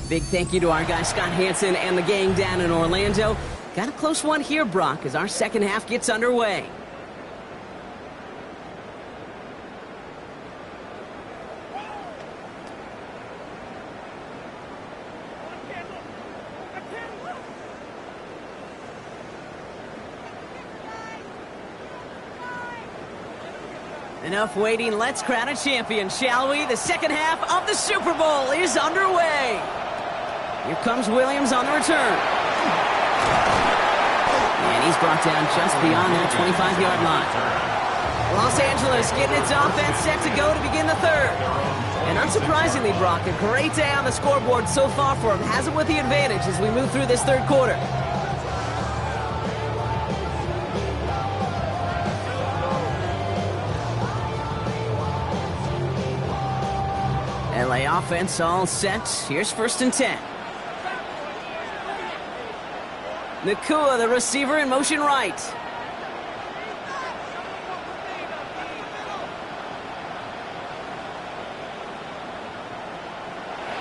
Big thank you to our guy Scott Hansen and the gang down in Orlando. Got a close one here, Brock, as our second half gets underway. Enough waiting, let's crown a champion, shall we? The second half of the Super Bowl is underway. Here comes Williams on the return. And he's brought down just beyond that 25-yard line. Los Angeles getting its offense set to go to begin the third. And unsurprisingly, Brock, a great day on the scoreboard so far for him. Has it with the advantage as we move through this third quarter. LA offense all set. Here's 1st and 10. Nakua, the receiver, in motion right.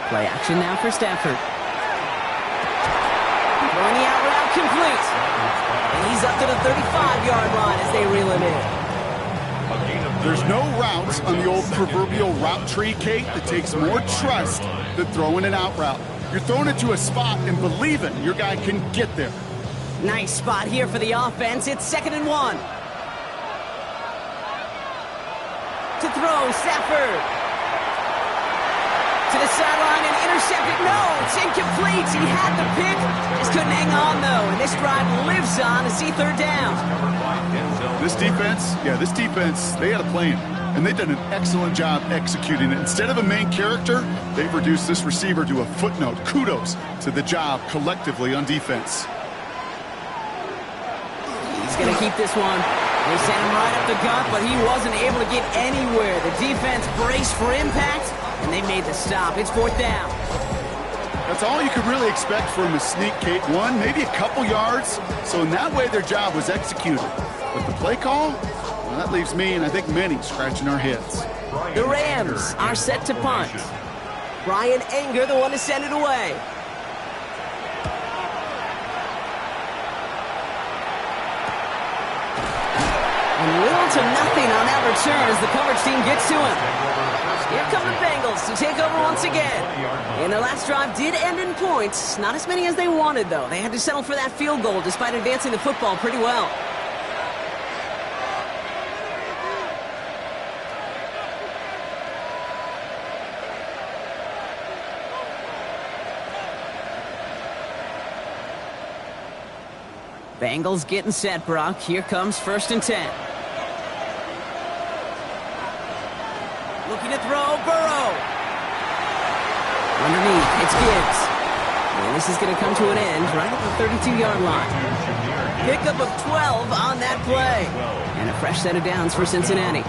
Play action now for Stafford. Throwing the out route complete. And he's up to the 35-yard line as they reel him in. There's no routes on the old proverbial route tree, Kate, that takes more trust than throwing an out route. You're throwing it to a spot and believing your guy can get there. Nice spot here for the offense. It's 2nd and 1. To throw, Stafford. To the sideline and intercepted. No, it's incomplete. He had the pick. Just couldn't hang on, though. And this drive lives on to see 3rd down. This defense, they had a plan. And they've done an excellent job executing it. Instead of a main character, they've reduced this receiver to a footnote. Kudos to the job collectively on defense. He's going to keep this one. They sent him right up the gut, but he wasn't able to get anywhere. The defense braced for impact, and they made the stop. It's 4th down. That's all you could really expect from a sneak, Kate. One, maybe a couple yards. So in that way, their job was executed. But the play call, well, that leaves me, and I think many, scratching our heads. The Rams are set to punt. Brian Anger, the one to send it away. And little to nothing on that return as the coverage team gets to him. Here come the Bengals to take over once again. And their last drive did end in points. Not as many as they wanted, though. They had to settle for that field goal despite advancing the football pretty well. Bengals getting set, Brock. Here comes 1st and 10. Looking to throw, Burrow. Underneath, it's Gibbs. And this is going to come to an end right at the 32-yard line. Pickup of 12 on that play. And a fresh set of downs for Cincinnati.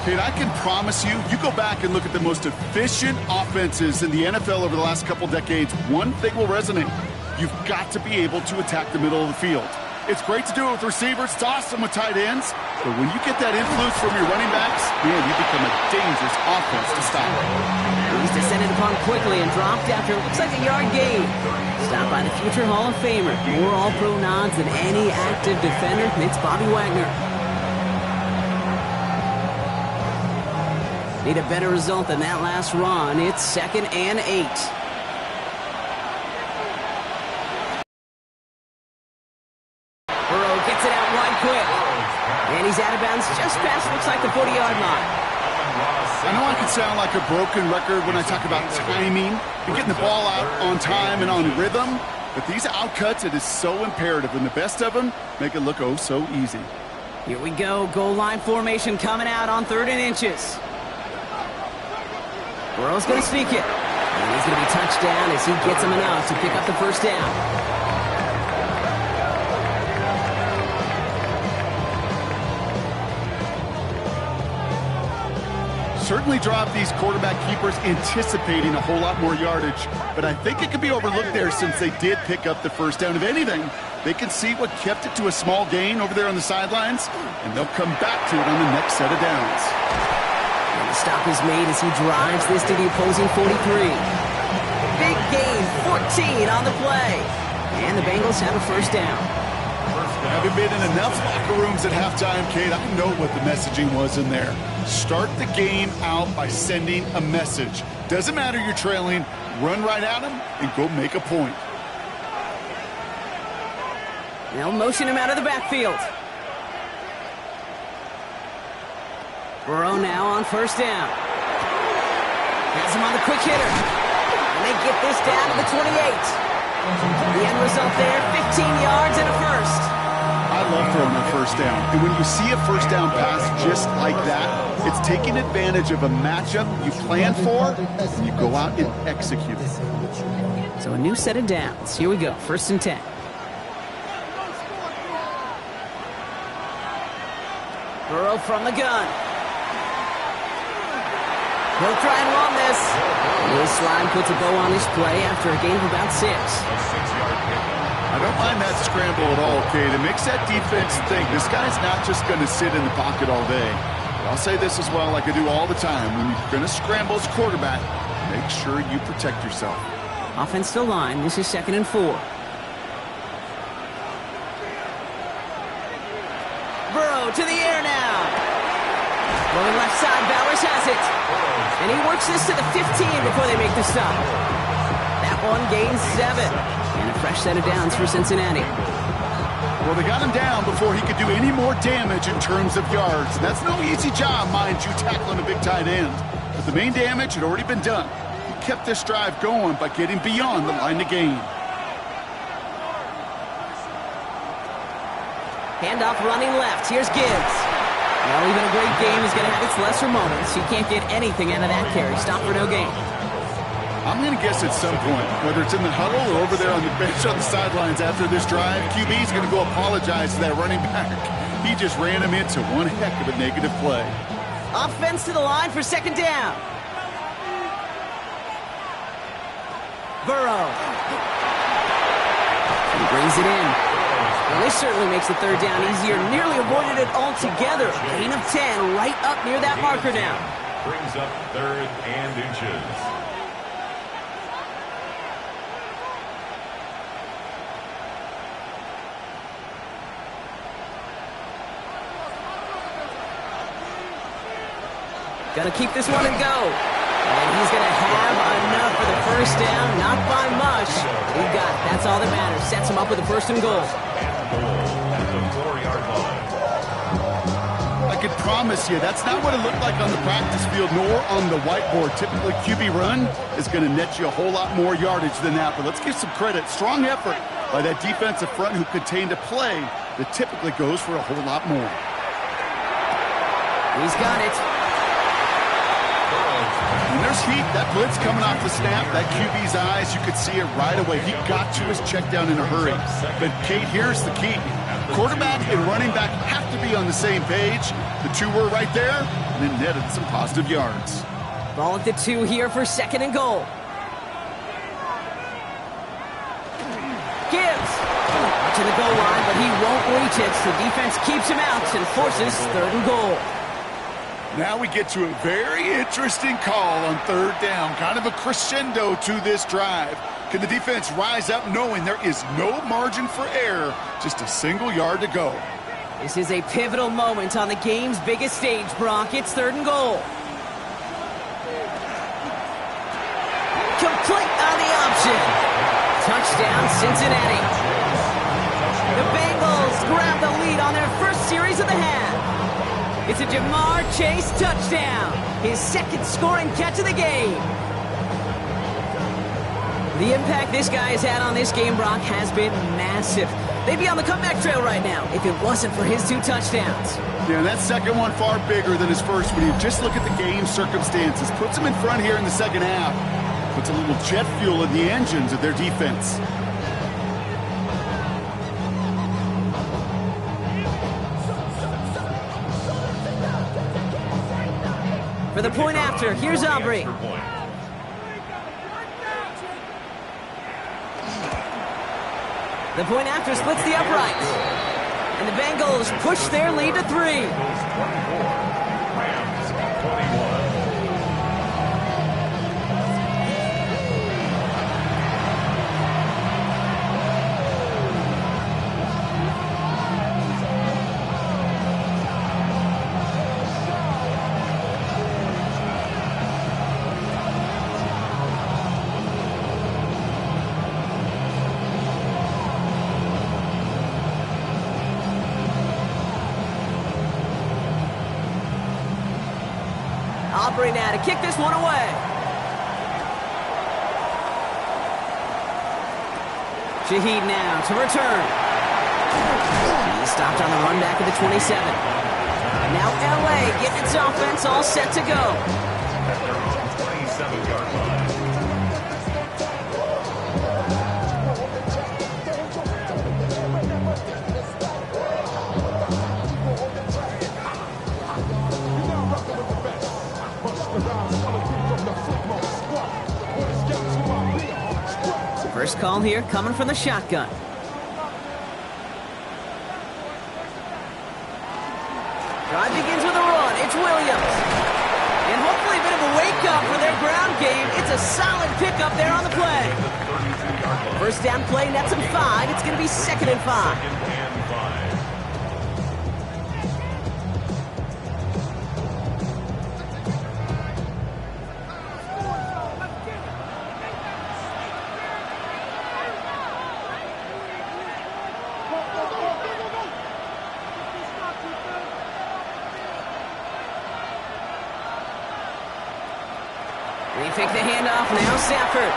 Kate, I can promise you, you go back and look at the most efficient offenses in the NFL over the last couple decades, one thing will resonate. You've got to be able to attack the middle of the field. It's great to do it with receivers. It's awesome with tight ends. But when you get that influence from your running backs, man, you become a dangerous offense to stop. He's descended upon quickly and dropped after it looks like a yard gain. Stopped by the future Hall of Famer. More All-Pro nods than any active defender. It's Bobby Wagner. Need a better result than that last run. It's 2nd and 8. Burrow gets it out wide quick. And he's out of bounds just past, looks like, the 40-yard line. I know I can sound like a broken record when I talk about timing and getting the ball out on time and on rhythm, but these outcuts, it is so imperative, and the best of them make it look oh so easy. Here we go. Goal line formation coming out on 3rd and inches. Burrow's going to sneak it. And he's going to be touched down as he gets him enough to pick up the 1st down. Certainly dropped these quarterback keepers anticipating a whole lot more yardage, but I think it could be overlooked there since they did pick up the 1st down. If anything, they can see what kept it to a small gain over there on the sidelines, and they'll come back to it on the next set of downs. And the stop is made as he drives this to the opposing 43. Big gain, 14 on the play. And the Bengals have a 1st down. Having been in enough locker rooms at halftime, Kate, I know what the messaging was in there. Start the game out by sending a message. Doesn't matter you're trailing, run right at them and go make a point. They'll motion him out of the backfield. Burrow now on 1st down. Has him on the quick hitter. And they get this down to the 28. The end result there, 15 yards and a 1st. I love throwing a 1st down. And when you see a 1st down pass just like that, it's taking advantage of a matchup you planned for, and you go out and execute it. So a new set of downs. Here we go, 1st and 10. Burrow from the gun. He'll try and run this. This slide puts a bow on his play after a gain of about 6. I don't mind that scramble at all, Kate. It makes that defense think this guy's not just going to sit in the pocket all day. But I'll say this as well, like I do all the time. When you're going to scramble as quarterback, make sure you protect yourself. Offense to line. This is 2nd and 4. Burrow to the air now. Going left side, Bowers has it. And he works this to the 15 before they make the stop. That one gains 7. And a fresh set of downs for Cincinnati. Well, they got him down before he could do any more damage in terms of yards. That's no easy job, mind you, tackling a big tight end. But the main damage had already been done. He kept this drive going by getting beyond the line to gain. Handoff running left. Here's Gibbs. Well, even a great game is going to have its lesser moments. You can't get anything out of that carry. Stop for no gain. I'm going to guess at some point, whether it's in the huddle or over there on the bench on the sidelines after this drive, QB's going to go apologize to that running back. He just ran him into one heck of a negative play. Offense to the line for 2nd down. Burrow. He brings it in. Well, this certainly makes the 3rd down easier. Nearly avoided it altogether. Gain of 10 right up near that marker now. Brings up 3rd and inches. Gonna keep this one and go. And he's gonna have enough for the first down. Not by much. He got it. That's all that matters. Sets him up with a first and goal. At the 4-yard line. I can promise you that's not what it looked like on the practice field nor on the whiteboard. Typically, QB run is going to net you a whole lot more yardage than that. But let's give some credit. Strong effort by that defensive front who contained a play that typically goes for a whole lot more. He's got it. When there's heat, that blitz coming off the snap, that QB's eyes, you could see it right away. He got to his check down in a hurry. But, Kate, here's the key. Quarterback and running back have to be on the same page. The two were right there, and then netted some positive yards. Ball at the 2 here for second and goal. Gibbs. To the goal line, but he won't reach it. So defense keeps him out and forces third and goal. Now we get to a very interesting call on third down. Kind of a crescendo to this drive. Can the defense rise up knowing there is no margin for error, just a single yard to go? This is a pivotal moment on the game's biggest stage, Brock. It's third and goal. Complete on the option. Touchdown, Cincinnati. The Bengals grab the lead on their first series of the half. It's a Jamar Chase touchdown. His second scoring catch of the game. The impact this guy has had on this game, Brock, has been massive. They'd be on the comeback trail right now if it wasn't for his 2 touchdowns. Yeah, that second one far bigger than his first when you just look at the game circumstances. Puts him in front here in the second half. Puts a little jet fuel in the engines of their defense. For the point after, here's Aubrey. The point after splits the uprights. And the Bengals push their lead to 3. Rams 21. Aubrey now to kick this one away. Shaheed now to return. He stopped on the run back at the 27. Now LA getting its offense all set to go. 27-yard line. First call here coming from the shotgun. Drive begins with a run. It's Williams. And hopefully a bit of a wake-up for their ground game. It's a solid pickup there on the play. First down play, nets him 5. It's going to be 2nd and 5. They fake the handoff, now Stafford.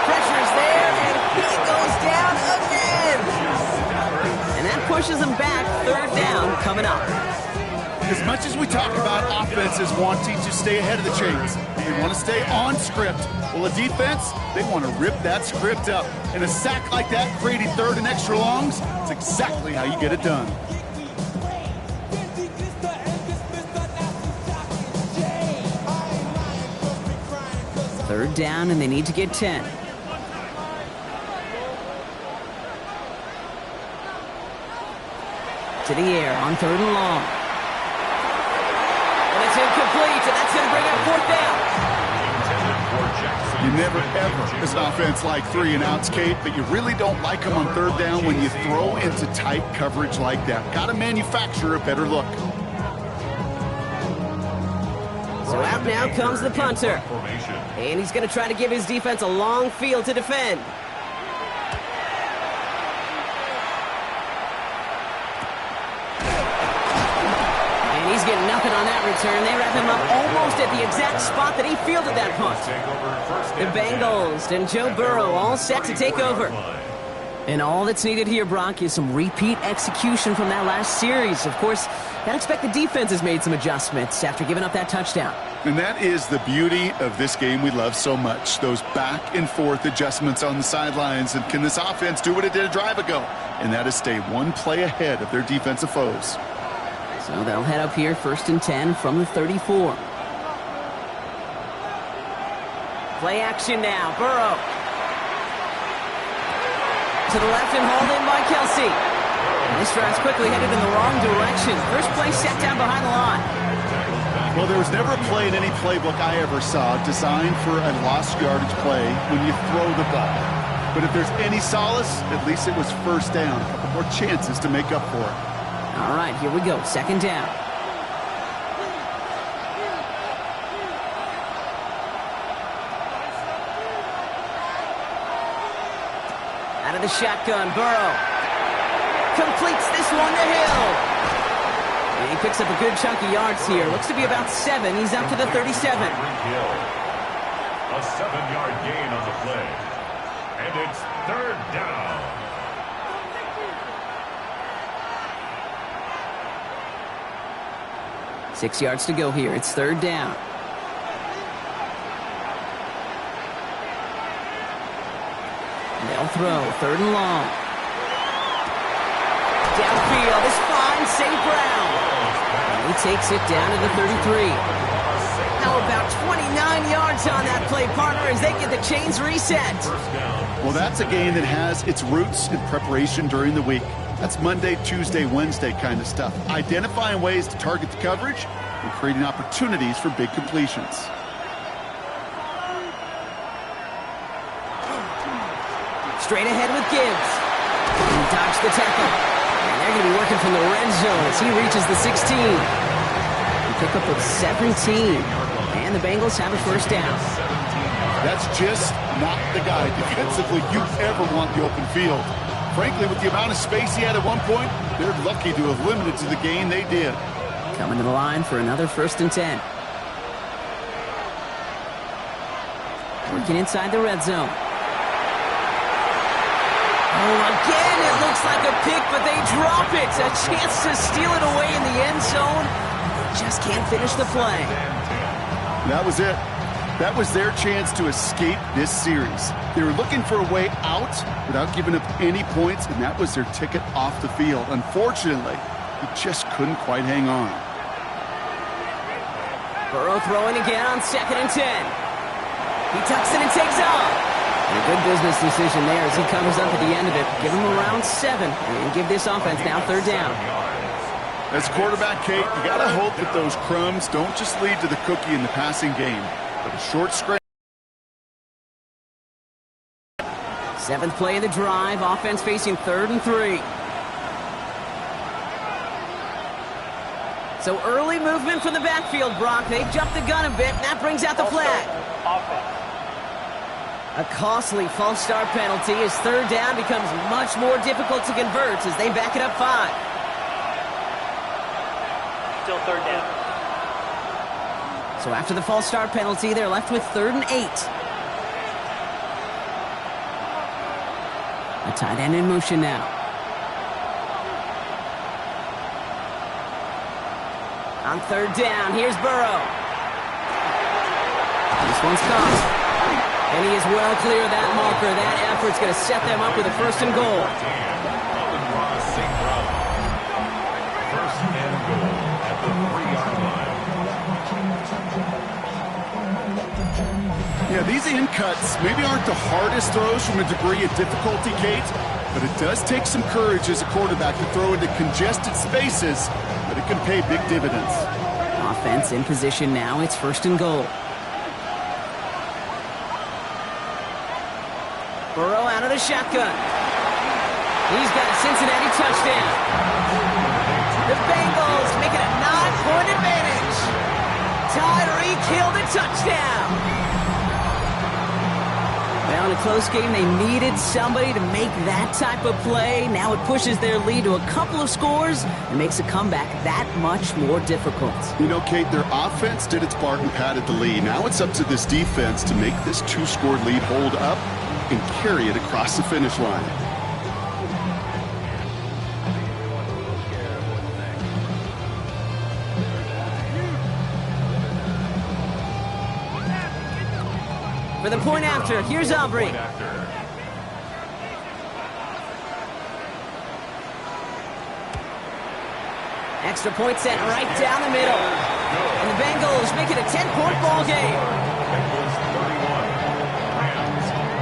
Pressure's there, and he goes down again. And that pushes him back, third down coming up. As much as we talk about offenses wanting to stay ahead of the chains, they want to stay on script. Well, a defense, they want to rip that script up. And a sack like that, creating third and extra longs, it's exactly how you get it done. Third down, and they need to get 10. To the air on 3rd and long. And it's incomplete, and that's going to bring up 4th down. You never, ever, as an offense, like 3 and outs, Kate, but you really don't like them on 3rd down when you throw into tight coverage like that. Got to manufacture a better look. So out now comes the punter. Formation. And he's going to try to give his defense a long field to defend. And he's getting nothing on that return. They wrap him up almost at the exact spot that he fielded that punt. The Bengals and Joe Burrow all set to take over. And all that's needed here, Brock, is some repeat execution from that last series. Of course, I'd expect the defense has made some adjustments after giving up that touchdown. And that is the beauty of this game we love so much, those back and forth adjustments on the sidelines. And can this offense do what it did a drive ago? And that is stay one play ahead of their defensive foes. So they'll head up here, 1st and 10 from the 34. Play action now, Burrow. To the left and hauled in by Kelsey. This drive's quickly headed in the wrong direction. First play set down behind the line. Well, there was never a play in any playbook I ever saw designed for a lost yardage play when you throw the ball. But if there's any solace, at least it was first down. A couple more chances to make up for it. All right, here we go. 2nd down. Out of the shotgun, Burrow completes this one to Hill. And he picks up a good chunk of yards here. Looks to be about 7. He's up to the 37. Hill. A 7-yard gain on the play. And it's 3rd down. Six yards to go here. It's 3rd down. They'll throw. 3rd and long. Downfield. This fine St. Brown. And he takes it down to the 33. How about 29 yards on that play, partner, as they get the chains reset? Well, that's a game that has its roots in preparation during the week. That's Monday, Tuesday, Wednesday kind of stuff. Identifying ways to target the coverage and creating opportunities for big completions. Straight ahead with Gibbs. He dodged the tackle. And they're going to be working from the red zone as he reaches the 16. He pick up of 17. And the Bengals have a 1st down. That's just not the guy defensively you ever want the open field. Frankly, with the amount of space he had at one point, they're lucky to have limited to the gain they did. Coming to the line for another 1st and 10. Working inside the red zone. Oh, again, it looks like a pick, but they drop it. A chance to steal it away in the end zone. Just can't finish the play. That was it. That was their chance to escape this series. They were looking for a way out without giving up any points, and that was their ticket off the field. Unfortunately, he just couldn't quite hang on. Burrow throwing again on 2nd and 10. He tucks it and takes off. And a good business decision there as he comes up at the end of it. Give him around 7 and give this offense now 3rd down. As quarterback, Kate, you got to hope that those crumbs don't just lead to the cookie in the passing game. But a short screen. 7th play of the drive. Offense facing 3rd and 3. So early movement from the backfield, Brock. They jumped the gun a bit, and that brings out the flag. A costly false start penalty as 3rd down becomes much more difficult to convert as they back it up 5. Still 3rd down. So after the false start penalty, they're left with 3rd and 8. A tight end in motion now. On 3rd down, here's Burrow. This one's caught. And he is well clear of that marker. That effort's going to set them up with a 1st and goal. Yeah, these in cuts maybe aren't the hardest throws from a degree of difficulty, Kate, but it does take some courage as a quarterback to throw into congested spaces, but it can pay big dividends. Offense in position now. It's 1st and goal. Burrow out of the shotgun. He's got a Cincinnati touchdown. The Bengals make it a 9-point advantage. Tyreek killed a touchdown. Well, in a close game, they needed somebody to make that type of play. Now it pushes their lead to a couple of scores and makes a comeback that much more difficult. You know, Kate, their offense did its part and padded the lead. Now it's up to this defense to make this two-score lead hold up and carry it across the finish line. For the point after, here's Aubrey. Extra point sent right down the middle. And the Bengals make it a 10-point ball game. Bengals 31, Rams 21.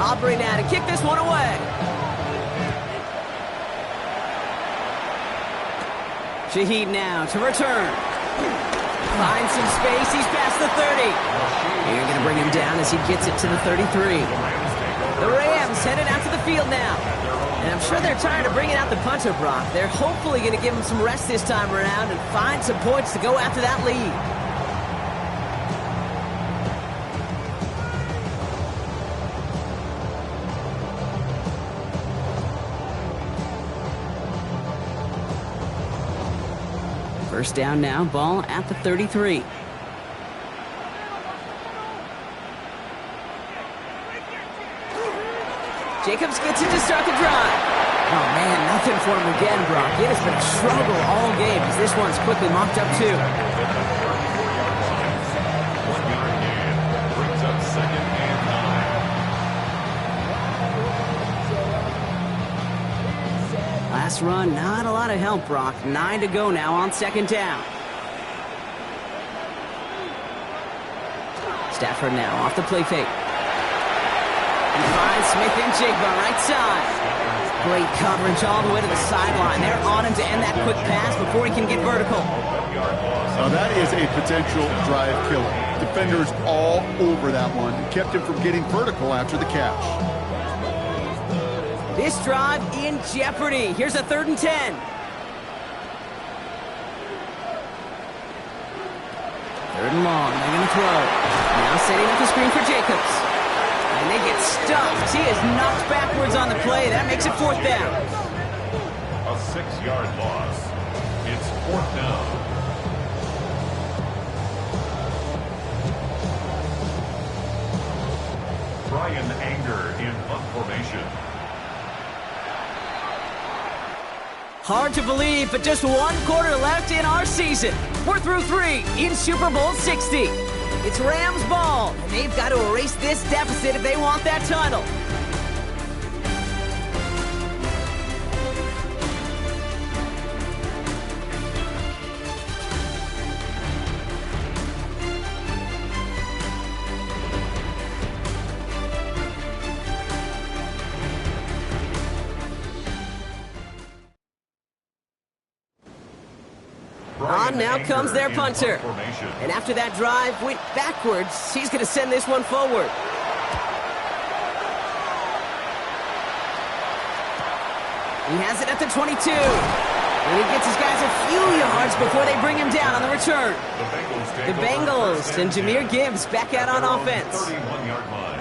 Aubrey now to kick this one away. Shaheed now to return. Finds some space. He's past the 30. You're going to bring him down as he gets it to the 33. The Rams headed out to the field now. And I'm sure they're tired of bringing out the punter, Brock. They're hopefully going to give him some rest this time around and find some points to go after that lead. First down now, ball at the 33. Jacobs gets it to start the drive. Oh, man, nothing for him again, Brock. It has been a struggle all game as this one's quickly mocked up, too. 1 yard gain brings up 2nd and 9. Last run, not a lot of help, Brock. 9 to go now on 2nd down. Stafford now off the play fake. He finds Smith and Jigba right side. Great coverage all the way to the sideline. They're on him to end that quick pass before he can get vertical. Now that is a potential drive killer. Defenders all over that one. Kept him from getting vertical after the catch. This drive in jeopardy. Here's a 3rd and 10. 3rd and long. They're going to throw. Now setting up the screen for Jacobs. And they get stuffed. He is knocked backwards on the play. That makes it 4th down. A 6-yard loss. It's 4th down. Brian Anger in punt formation. Hard to believe, but just 1 quarter left in our season. We're through 3 in Super Bowl 60. It's Rams ball, and they've got to erase this deficit if they want that title. On now comes their punter. And after that drive went backwards, he's going to send this one forward. He has it at the 22. And he gets his guys a few yards before they bring him down on the return. The Bengals and Jahmyr Gibbs back out on offense.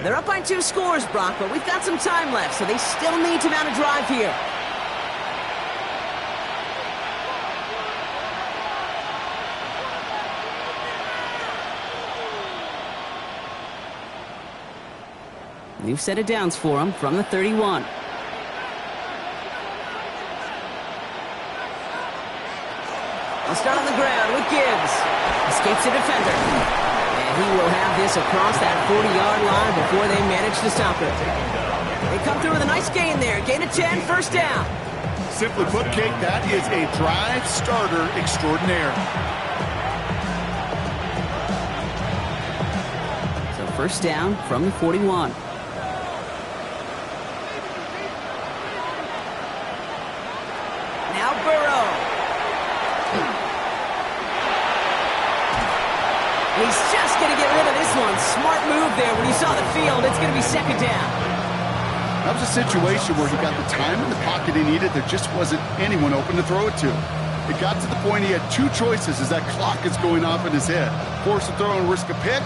They're up by 2 scores, Brock, but we've got some time left, so they still need to mount a drive here. New set of downs for him from the 31. They'll start on the ground with Gibbs. Escapes a defender. And he will have this across that 40-yard line before they manage to stop it. They come through with a nice gain there. Gain of 10, 1st down. Simply put, Kate, that is a drive starter extraordinaire. So 1st down from the 41. this one. Smart move there when he saw the field. It's going to be second down. That was a situation where he got the time in the pocket he needed. There just wasn't anyone open to throw it to. It got to the point he had two choices as that clock is going off in his head. Force a throw and risk a pick,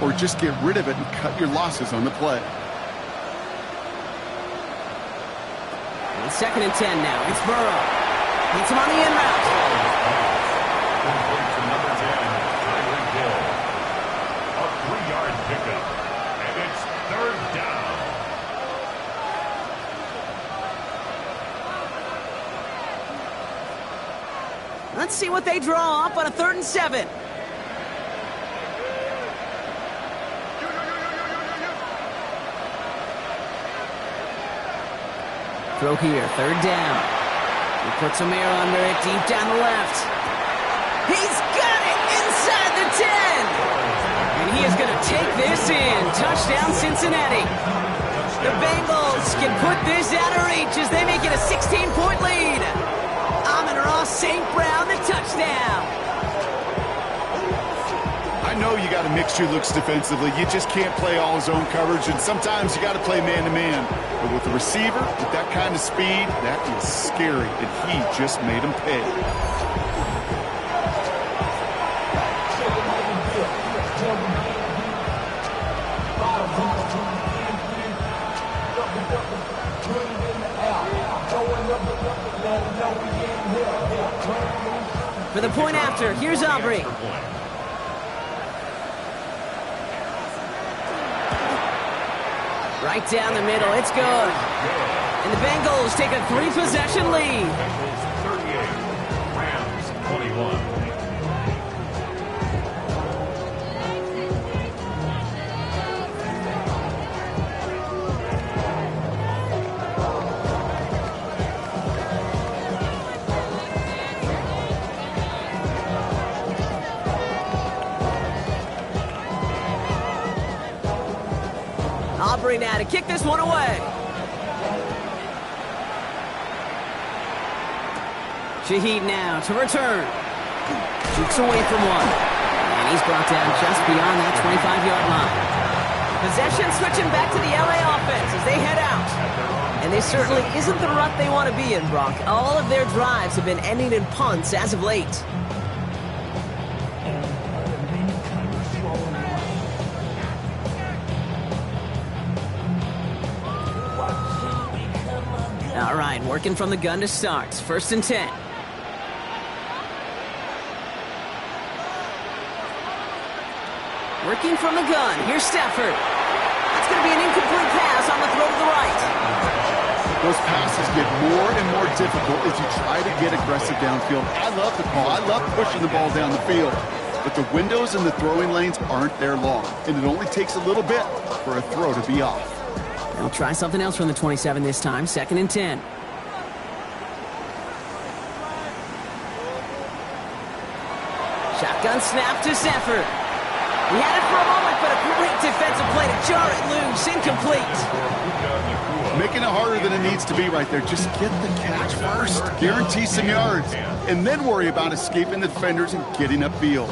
or just get rid of it and cut your losses on the play. And second and 10 now. It's Burrow. Hits him on the in route. Complete to number 10, Tyreek Hill. A 3-yard pickup, and it's third down. Let's see what they draw up on a 3rd and 7. Throw here, 3rd down. He puts some air under it, deep down the left. He's got it inside the 10. And he is going to take this in. Touchdown, Cincinnati. The Bengals can put this out of reach as they make it a 16-point lead. Amon-Ra St. Brown, the touchdown. I know you got a mixture looks defensively. You just can't play all zone coverage, and sometimes you got to play man-to-man. But with the receiver, with that kind of speed, that is scary, and he just made him pay. For the point after, here's Aubrey. Right down the middle, it's good. And the Bengals take a 3-possession lead. Bengals 38, Rams 21. Aubrey now to kick this one away. Shaheed now to return. Shoots away from one. And he's brought down just beyond that 25-yard line. Possession switching back to the LA offense as they head out. And this certainly isn't the rut they want to be in, Brock. All of their drives have been ending in punts as of late. All right, working from the gun to start. 1st and 10. Working from the gun. Here's Stafford. That's going to be an incomplete pass on the throw to the right. Those passes get more and more difficult as you try to get aggressive downfield. I love the call. I love pushing the ball down the field. But the windows in the throwing lanes aren't there long, and it only takes a little bit for a throw to be off. They'll try something else from the 27 this time. 2nd and 10. Shotgun snap to Stafford. He had it for a moment, but a great defensive play to jar it loose. Incomplete. Making it harder than it needs to be right there. Just get the catch first. Guarantee some yards. And then worry about escaping the defenders and getting upfield.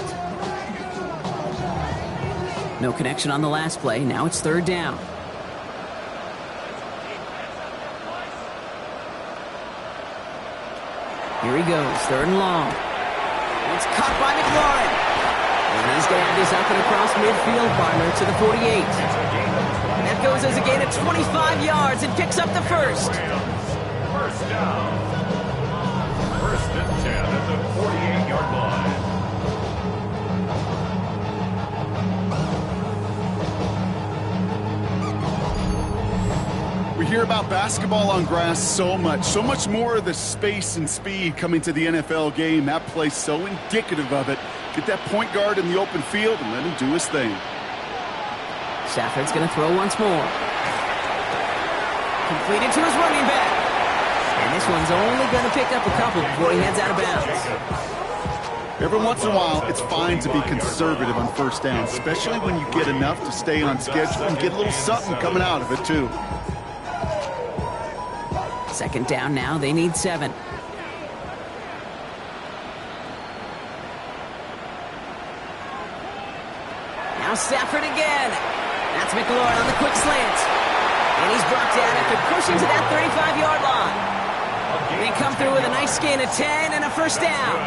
No connection on the last play. Now it's 3rd down. Here he goes. 3rd and long. It's caught by McLaurin. And he's going to have this up and across midfield, partner, to the 48. And that goes as a gain of 25 yards and picks up the first. First down. 1st and 10 at the 48-yard line. We hear about basketball on grass so much more of the space and speed coming to the NFL game. That play's so indicative of it. Get that point guard in the open field and let him do his thing. Stafford's going to throw once more. Completed to his running back. And this one's only going to pick up a couple before he heads out of bounds. Every once in a while, it's fine to be conservative on 1st down, especially when you get enough to stay on schedule and get a little something coming out of it, too. 2nd down now. They need 7. Now Now Stafford again. That's McLaurin on the quick slant. And he's brought down after pushing to that 35-yard line. They come through with a nice gain of 10 and a first down.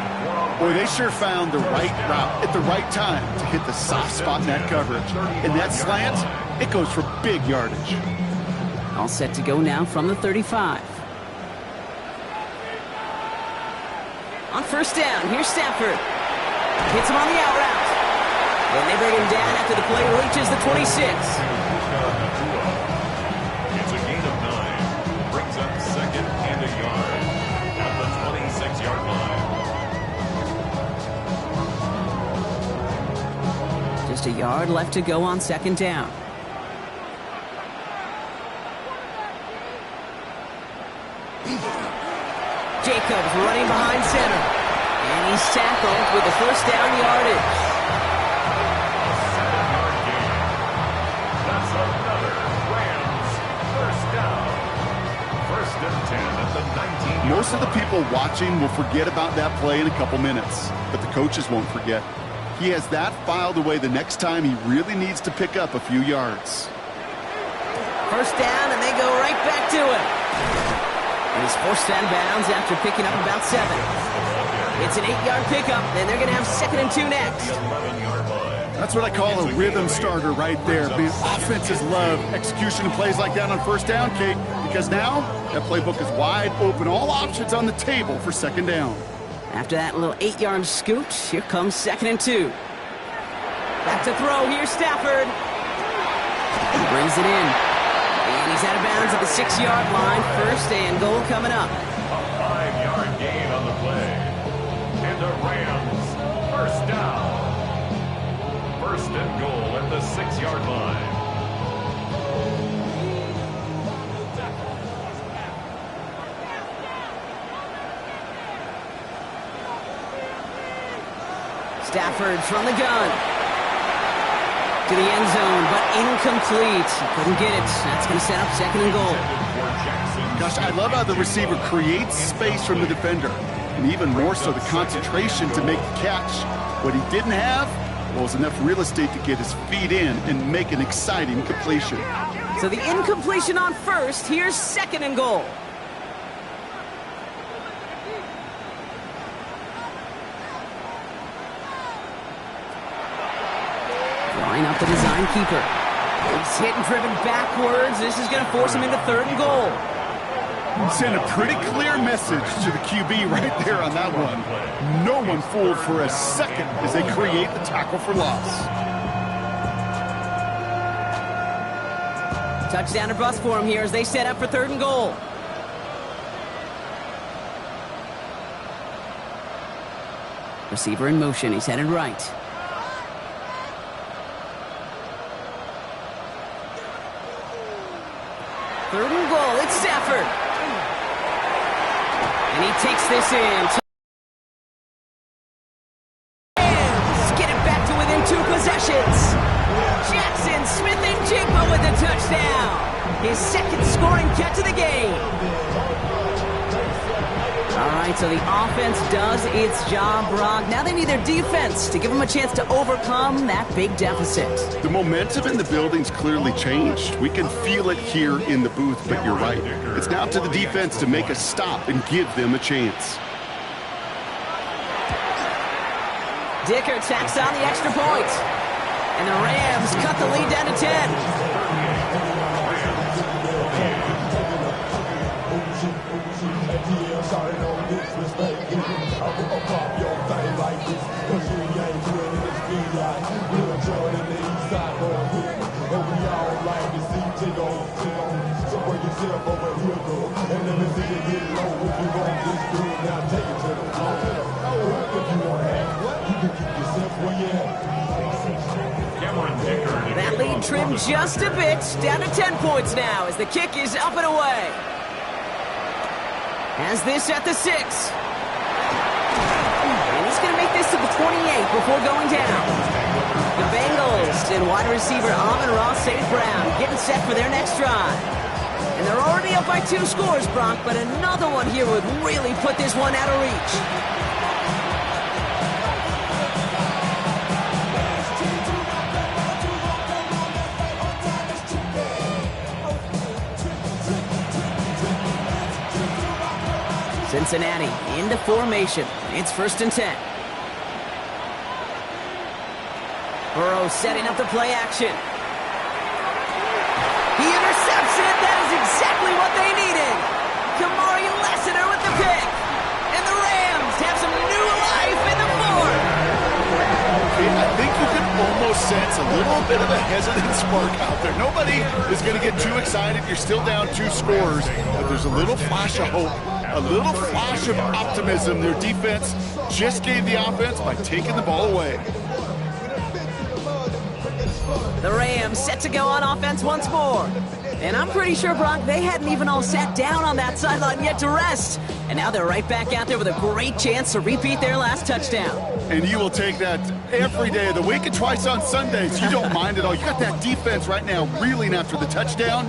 Boy, they sure found the right route at the right time to hit the soft spot in that coverage. And that slant, it goes for big yardage. All set to go now from the 35. On first down, here's Stafford. Hits him on the out route. Then they bring him down after the play reaches the 26. It's a gain of 9. Brings up second and a yard at the 26-yard line. Just a yard left to go on second down. Jacobs running behind center. And he's tackled with the first down yardage. A 7-yard gain. That's another Rams first down. First and 10 at the 19. Most of the people watching will forget about that play in a couple minutes, but the coaches won't forget. He has that filed away the next time he really needs to pick up a few yards. First down, and they go right back to it. And he's forced out of bounds after picking up about 7. It's an 8-yard pickup, and they're going to have 2nd and 2 next. That's what I call a rhythm starter right there. The offenses love execution of plays like that on first down, Kate, because now that playbook is wide open. All options on the table for second down. After that little 8-yard scoot, here comes 2nd and 2. Back to throw, here's Stafford. He brings it in. And he's out of bounds at the 6-yard line. First and goal coming up. A 5-yard gain on the play. And the Rams first down. First and goal at the 6-yard line. Stafford from the gun. To the end zone, but incomplete. He couldn't get it. That's going to set up 2nd and goal. Gosh, I love how the receiver creates space from the defender, and even more so the concentration to make the catch. What he didn't have was enough real estate to get his feet in and make an exciting completion. So the incompletion on first. Here's 2nd and goal. Line up the design keeper. He's hit and driven backwards. This is going to force him into 3rd and goal. Send a pretty clear message to the QB right there on that one. No one fooled for a second as they create the tackle for loss. Touchdown or bust for him here as they set up for 3rd and goal. Receiver in motion. He's headed right. Third and goal, it's Stafford. And he takes this in. Get it back to within 2 possessions. Jackson Smith and Jigba with the touchdown. His 2nd scoring catch of the game. All right, so the offense does its job, Brock. Now they need their defense to give them a chance to overcome that big deficit. The momentum in the building's clearly changed. We can feel it here in the booth, but you're right. It's now to the defense to make a stop and give them a chance. Dicker tacks on the extra point. And the Rams cut the lead down to 10. That lead trimmed just a bit, down to 10 points now as the kick is up and away. Has this at the 6. And he's going to make this to the 28 before going down. The Bengals and wide receiver Amon-Ra St. Brown getting set for their next drive. And they're already up by 2 scores, Brock, but another one here would really put this one out of reach. Cincinnati into formation. It's 1st and 10. Burrow setting up the play action. He intercepts it. That is exactly what they needed. Kamari Lassiter with the pick. And the Rams have some new life in the fourth. I think you can almost sense a little bit of a hesitant spark out there. Nobody is going to get too excited. You're still down 2 scores, but there's a little flash of hope, a little flash of optimism. Their defense just gave the offense by taking the ball away. The Rams set to go on offense once more. And I'm pretty sure, Brock, they hadn't even all sat down on that sideline yet to rest. And now they're right back out there with a great chance to repeat their last touchdown. And you will take that every day of the week and twice on Sundays. You don't mind at all. You got that defense right now reeling after the touchdown.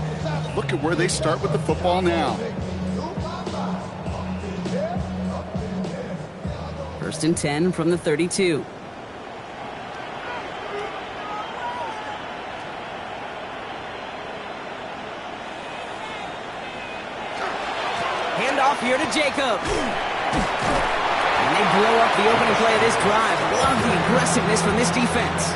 Look at where they start with the football now. 1st and 10 from the 32. Handoff here to Jacob. And they blow up the opening play of this drive. Love the aggressiveness from this defense.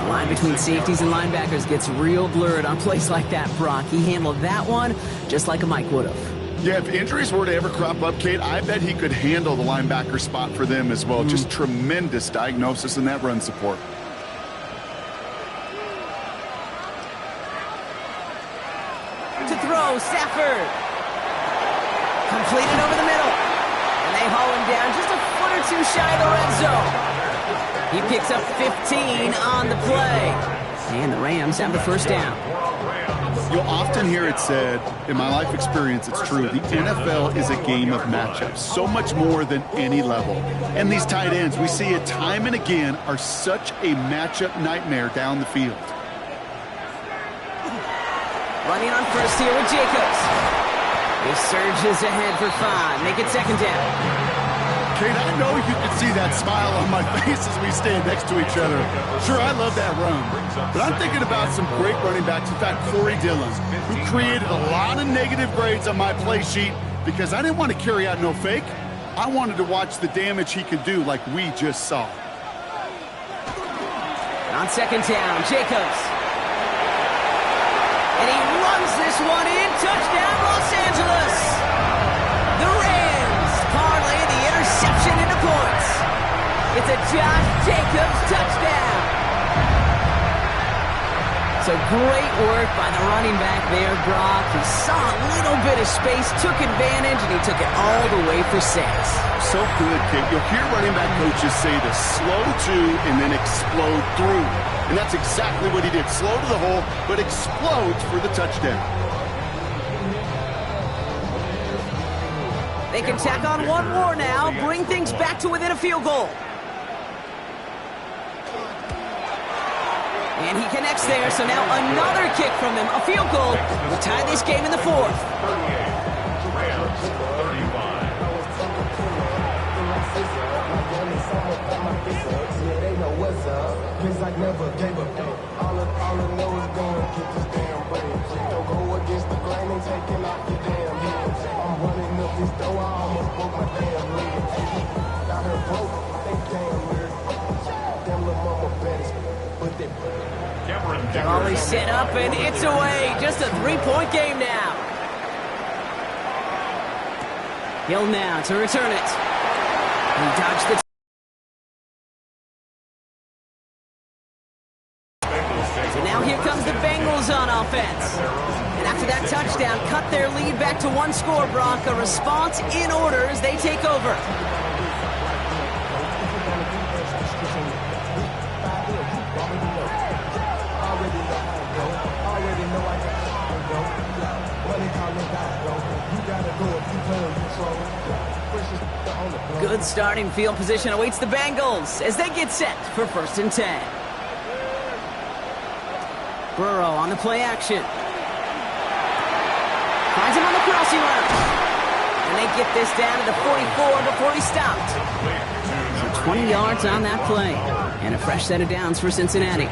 The line between safeties and linebackers gets real blurred on plays like that, Brock. He handled that one just like a Mike would have. Yeah, if injuries were to ever crop up, Kate, I bet he could handle the linebacker spot for them as well. Just tremendous diagnosis in that run support. To throw, Stafford. Completed over the middle. And they haul him down just a foot or 2 shy of the red zone. He picks up 15 on the play. And the Rams have the 1st down. You'll often hear it said, in my life experience, it's true, the NFL is a game of matchups, so much more than any level. And these tight ends, we see it time and again, are such a matchup nightmare down the field. Running on first here with Jacobs. He surges ahead for 5. Make it 2nd down. Kate, I know you can see that smile on my face as we stand next to each other. Sure, I love that run, but I'm thinking about some great running backs. In fact, Corey Dillon, who created a lot of negative grades on my play sheet because I didn't want to carry out no fake. I wanted to watch the damage he could do like we just saw. On 2nd down, Jacobs. And he runs this one in. Touchdown, Los Angeles. The Rams parlay the interception into points. It's a Josh Jacobs touchdown. So great work by the running back there, Brock. He saw a little bit of space, took advantage, and he took it all the way for 6. So good, Kate. You'll hear running back coaches say the slow to and then explode through. And that's exactly what he did. Slow to the hole, but explodes for the touchdown. They can tack on one more now, bring things back to within a field goal. And he connects there, so now another kick from him. A field goal will tie this game in the 4th. 38, Rams 35. Always set up, and it's away. Just a 3-point game now. Hill now to return it. He dodged the... So now here comes the Bengals on offense. And after that touchdown, cut their lead back to 1 score, Brock. A response in order as they take over. Good starting field position awaits the Bengals as they get set for 1st and 10. Burrow on the play action. Finds him on the crossing route. And they get this down to the 44 before he stopped. So 20 yards on that play. And a fresh set of downs for Cincinnati.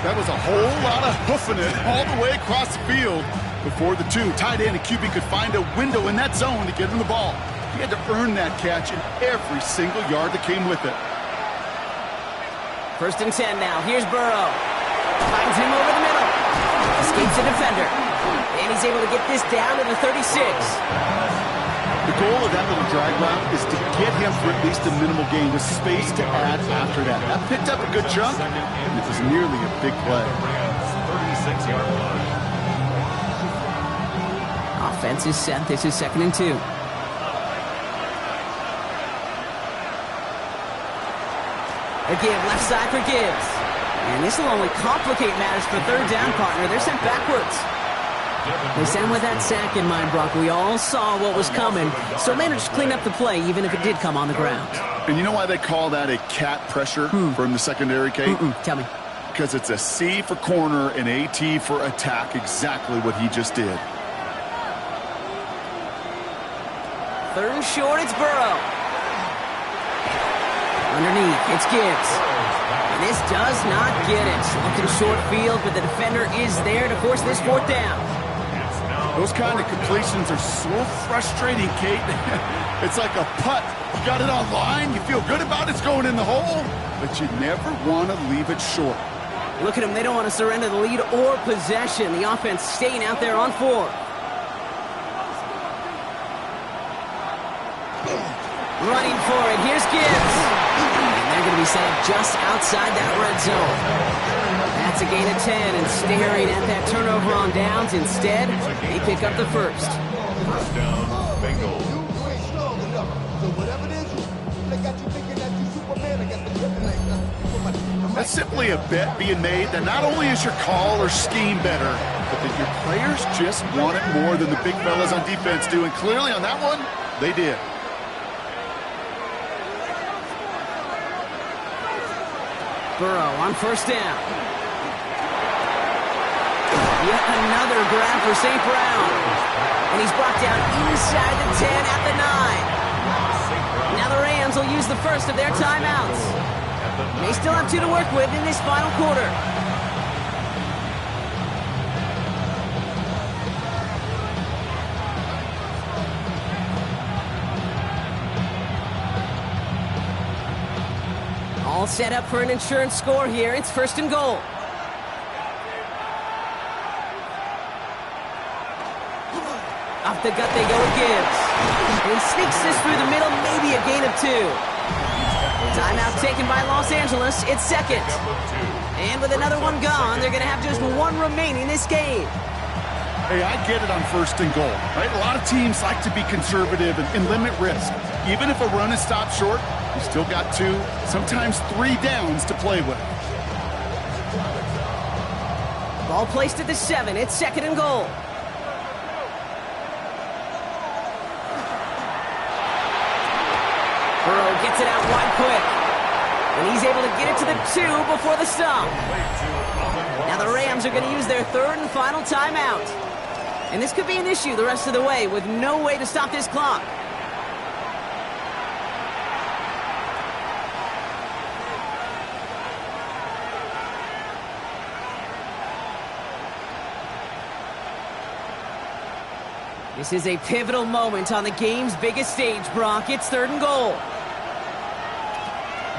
That was a whole lot of hoofing it all the way across the field. Before the 2, tight end and QB could find a window in that zone to get him the ball. He had to earn that catch in every single yard that came with it. 1st and 10 now. Here's Burrow. Finds him over the middle. Escapes the defender. And he's able to get this down to the 36. The goal of that little drag route is to get him for at least a minimal gain with space to add after that. That picked up a good chunk, and it was nearly a big play. 36-yard line. Offense is set. This is 2nd and 2. Again, left side for Gibbs. And this will only complicate matters for 3rd down, partner. They're sent backwards. They sent him with that sack in mind, Brock. We all saw what was coming, so managed to clean up the play, even if it did come on the ground. And you know why they call that a cat pressure from the secondary, Kate? Tell me. Because it's a C for corner and a T for attack, exactly what he just did. 3rd and short, it's Burrow. Underneath, it's Gibbs. And this does not get it. Looking short field, but the defender is there to force this 4th down. Those kind of completions are so frustrating, Kate. It's like a putt. You got it on line, you feel good about it's going in the hole, but you never want to leave it short. Look at them. They don't want to surrender the lead or possession. The offense staying out there on 4. Running for it. Here's Gibbs. And they're going to be set up just outside that red zone. That's a gain of 10, and staring at that turnover on downs. Instead, they pick up the 1st. 1st down, Bengals. That's simply a bet being made that not only is your call or scheme better, but that your players just want it more than the big fellas on defense do. And clearly on that one, they did. Burrow on 1st down. Yet another grab for St. Brown. And he's brought down inside the 10 at the 9. Now the Rams will use the 1st of their timeouts. They still have 2 to work with in this final quarter. All set up for an insurance score here. It's 1st and goal. Off the gut they go with Gibbs. And he sneaks this through the middle, maybe a gain of 2. Timeout taken by Los Angeles. It's 2nd. And with another one gone, they're going to have just 1 remaining this game. Hey, I get it on 1st and goal, right? A lot of teams like to be conservative and limit risk. Even if a run is stopped short, you still got 2, sometimes 3 downs to play with. Ball placed at the 7. It's 2nd and goal. Burrow gets it out wide quick. And he's able to get it to the 2 before the stop. Now the Rams are going to use their 3rd and final timeout. And this could be an issue the rest of the way with no way to stop this clock. This is a pivotal moment on the game's biggest stage, Brock. It's 3rd and goal.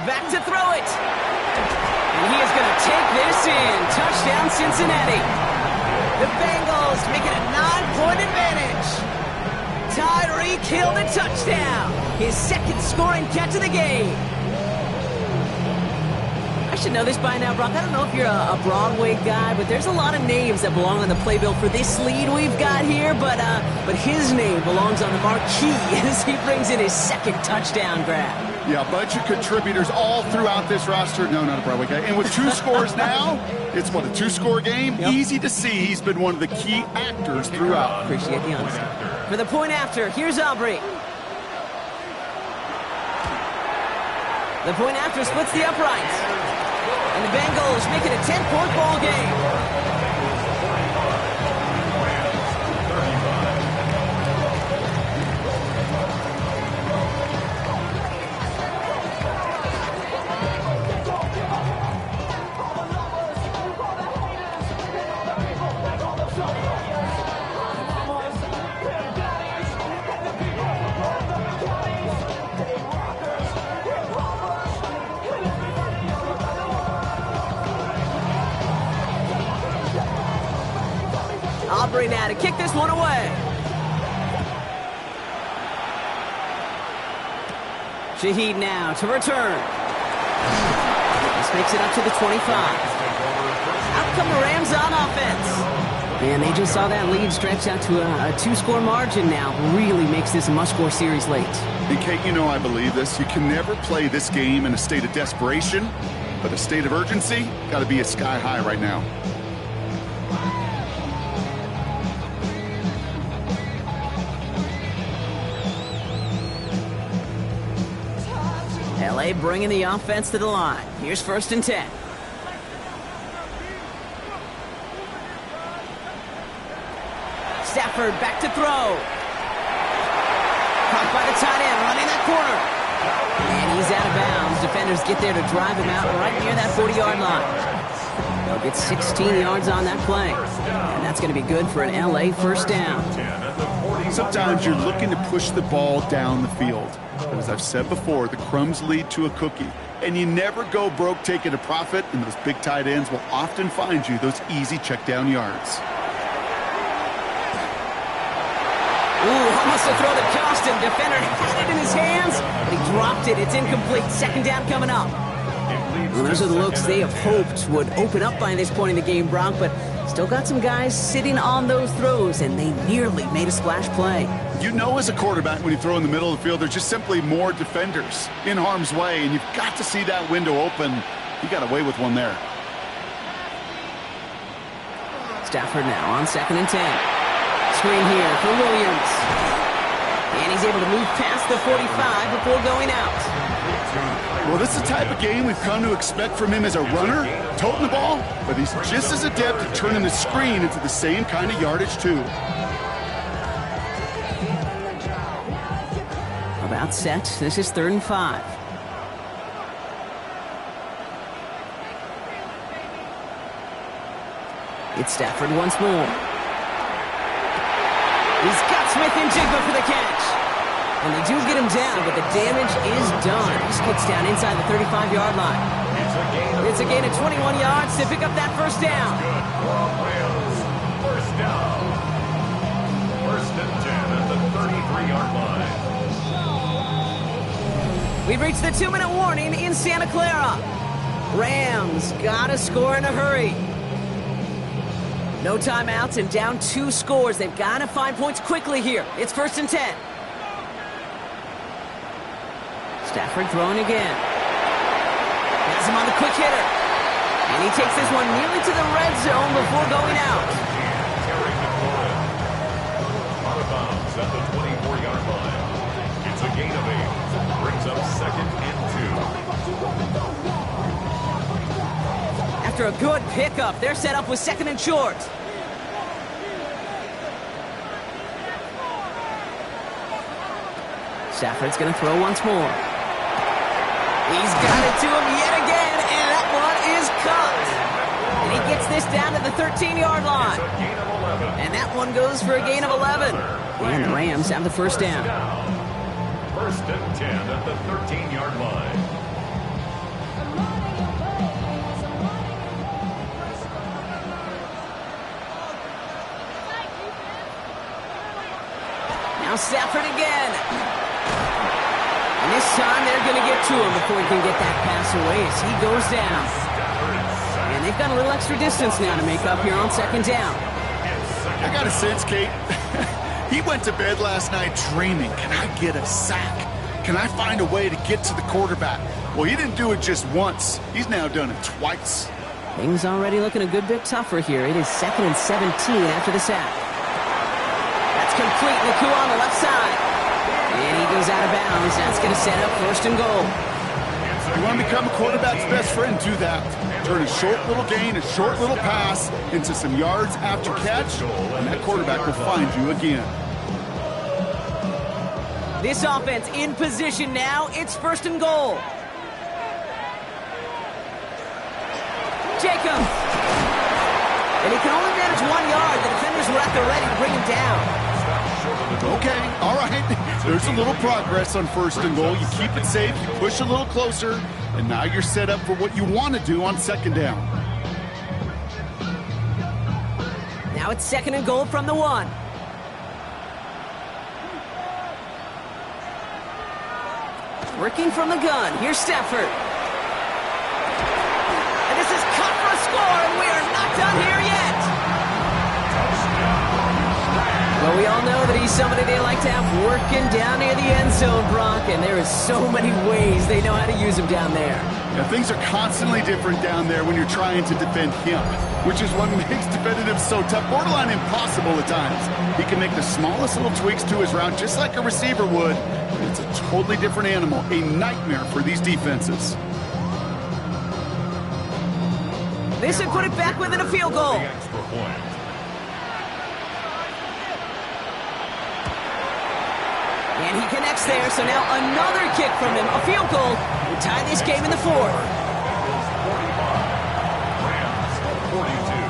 Back to throw it. And he is going to take this in. Touchdown, Cincinnati. The Bengals make it a 9-point advantage. Tyreek Hill the touchdown. His 2nd scoring catch of the game. I should know this by now, Brock. I don't know if you're a Broadway guy, but there's a lot of names that belong on the playbill for this lead we've got here, but his name belongs on the marquee as he brings in his 2nd touchdown grab. Yeah, a bunch of contributors all throughout this roster. No, not a Broadway guy. And with 2 scores now, it's what, a 2-score game? Yep. Easy to see he's been one of the key actors throughout. Appreciate the honesty. For the point after, here's Aubrey. The point after splits the uprights. And the Bengals make it a 10-point ball game. Aubrey now to kick this one away. Shaheed now to return. This makes it up to the 25. Out come the Rams on offense. And they just saw that lead stretch out to a 2-score margin now. Really makes this a must-score series late. And Kate, you know I believe this. You can never play this game in a state of desperation, but a state of urgency got to be a sky high right now. LA bringing the offense to the line. Here's 1st and 10. Stafford back to throw. Caught by the tight end, running that corner. And he's out of bounds. Defenders get there to drive him out right near that 40-yard line. They'll get 16 yards on that play. And that's going to be good for an LA first down. Sometimes you're looking to push the ball down the field. But as I've said before, the crumbs lead to a cookie. And you never go broke taking a profit, and those big tight ends will often find you those easy check down yards. Ooh, almost a throw that cost him. Defender had it in his hands, but he dropped it. It's incomplete. 2nd down coming up. Well, those are the looks they have hoped would open up by this point in the game, Brock, but still got some guys sitting on those throws, and they nearly made a splash play. You know as a quarterback when you throw in the middle of the field, there's just simply more defenders in harm's way, and you've got to see that window open. He got away with one there. Stafford now on 2nd and 10. Screen here for Williams. And he's able to move past the 45 before going out. Well, this is the type of game we've come to expect from him as a runner, toting the ball, but he's just as adept at turning the screen into the same kind of yardage, too. About set. This is 3rd and 5. It's Stafford once more. He's got Smith and Jigba for the catch. And they do get him down, but the damage is done. He gets down inside the 35-yard line. It's a gain of 21 yards to pick up that first down. First down. 1st and 10 at the 33-yard line. We've reached the 2-minute warning in Santa Clara. Rams got to score in a hurry. No timeouts and down 2 scores. They've got to find points quickly here. It's 1st and 10. Stafford throwing again. Has him on the quick hitter. And he takes this one nearly to the red zone before going out. Out of bounds at the 24-yard line. It's a gain of 8. Brings up 2nd and 2. After a good pickup, they're set up with 2nd and short. Stafford's going to throw once more. He's got it to him yet again, and that one is caught. And he gets this down to the 13-yard line. And that one goes for a gain of 11. And the Rams have the first down. 1st and 10 at the 13-yard line. Now Stafford again. And this time they're going to get to him before he can get that pass away as he goes down. And they've got a little extra distance now to make up here on 2nd down. I got a sense, Kate. He went to bed last night dreaming, can I get a sack? Can I find a way to get to the quarterback? Well, he didn't do it just once. He's now done it twice. Things already looking a good bit tougher here. It is 2nd and 17 after the sack. That's complete. Naku on the left side. And he goes out of bounds. That's going to set up 1st and goal. You want to become a quarterback's best friend, do that. Turn a short little gain, a short little pass into some yards after catch, and that quarterback will find you again. This offense in position now. It's 1st and goal. Jacobs. And he can only manage 1 yard. The defenders were at the ready to bring him down. Okay, all right. There's a little progress on 1st and goal. You keep it safe, you push a little closer, and now you're set up for what you want to do on 2nd down. Now Now it's 2nd and goal from the 1. Working from the gun. Here's Stafford. And this is cut for a score, and we are not done here yet. Well, we all know that he's somebody they like to have working down near the end zone, Brock, and there is so many ways they know how to use him down there. Yeah, things are constantly different down there when you're trying to defend him, which is what makes defending him so tough, borderline impossible at times. He can make the smallest little tweaks to his route just like a receiver would. It's a totally different animal, a nightmare for these defenses. This would put it back within a field goal. Extra point. And he connects there, so now another kick from him, a field goal, will tie this game in the 4th. Bengals 45, Rams 42.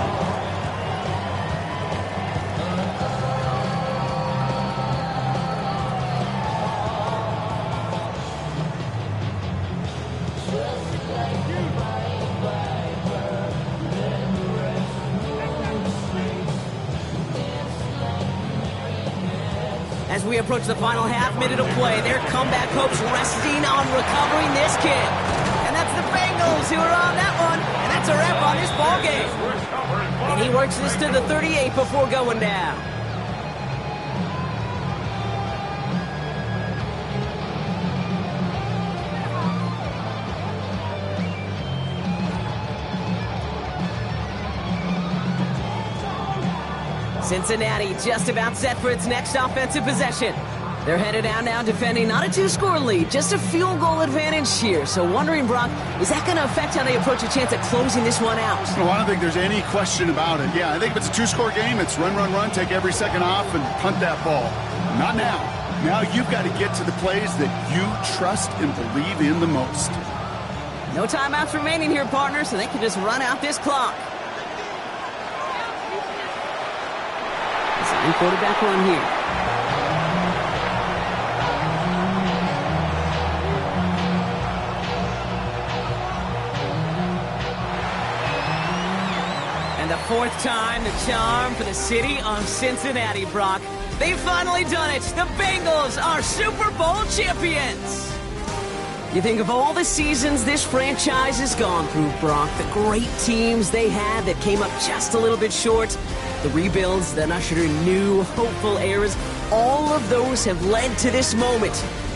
As we approach the final half-minute of play, their comeback hopes resting on recovering this kick. And that's the Bengals who are on that one. And that's a wrap on this ball game. And he works this to the 38 before going down. Cincinnati just about set for its next offensive possession. They're headed down now defending not a 2-score lead, just a field goal advantage here. So wondering, Brock, is that going to affect how they approach a chance at closing this one out? No, I don't think there's any question about it. Yeah, I think if it's a 2-score game, it's run, run, run, take every second off and punt that ball. Not now. Now you've got to get to the plays that you trust and believe in the most. No timeouts remaining here, partner, so they can just run out this clock. Quarterback run here. And the 4th time the charm for the city of Cincinnati, Brock. They've finally done it. The Bengals are Super Bowl champions. You think of all the seasons this franchise has gone through, Brock, the great teams they had that came up just a little bit short, the rebuilds that ushered in new, hopeful eras, all of those have led to this moment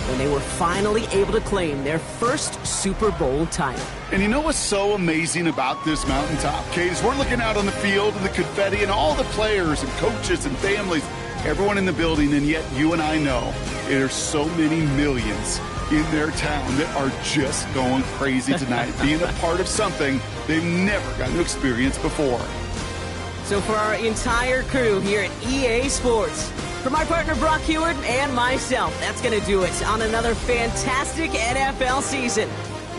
when they were finally able to claim their first Super Bowl title. And you know what's so amazing about this mountaintop, Kate, is we're looking out on the field and the confetti and all the players and coaches and families, everyone in the building, and yet you and I know there's so many millions in their town that are just going crazy tonight, being a part of something they've never gotten to experience before. So for our entire crew here at EA Sports, for my partner Brock Heward and myself, that's going to do it on another fantastic NFL season.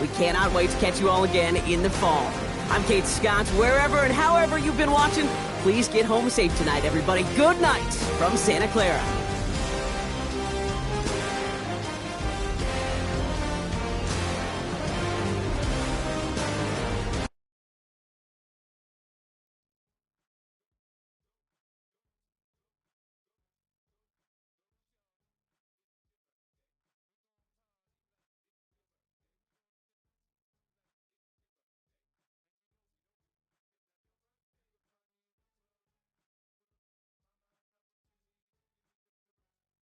We cannot wait to catch you all again in the fall. I'm Kate Scott. Wherever and however you've been watching, please get home safe tonight, everybody. Good night from Santa Clara.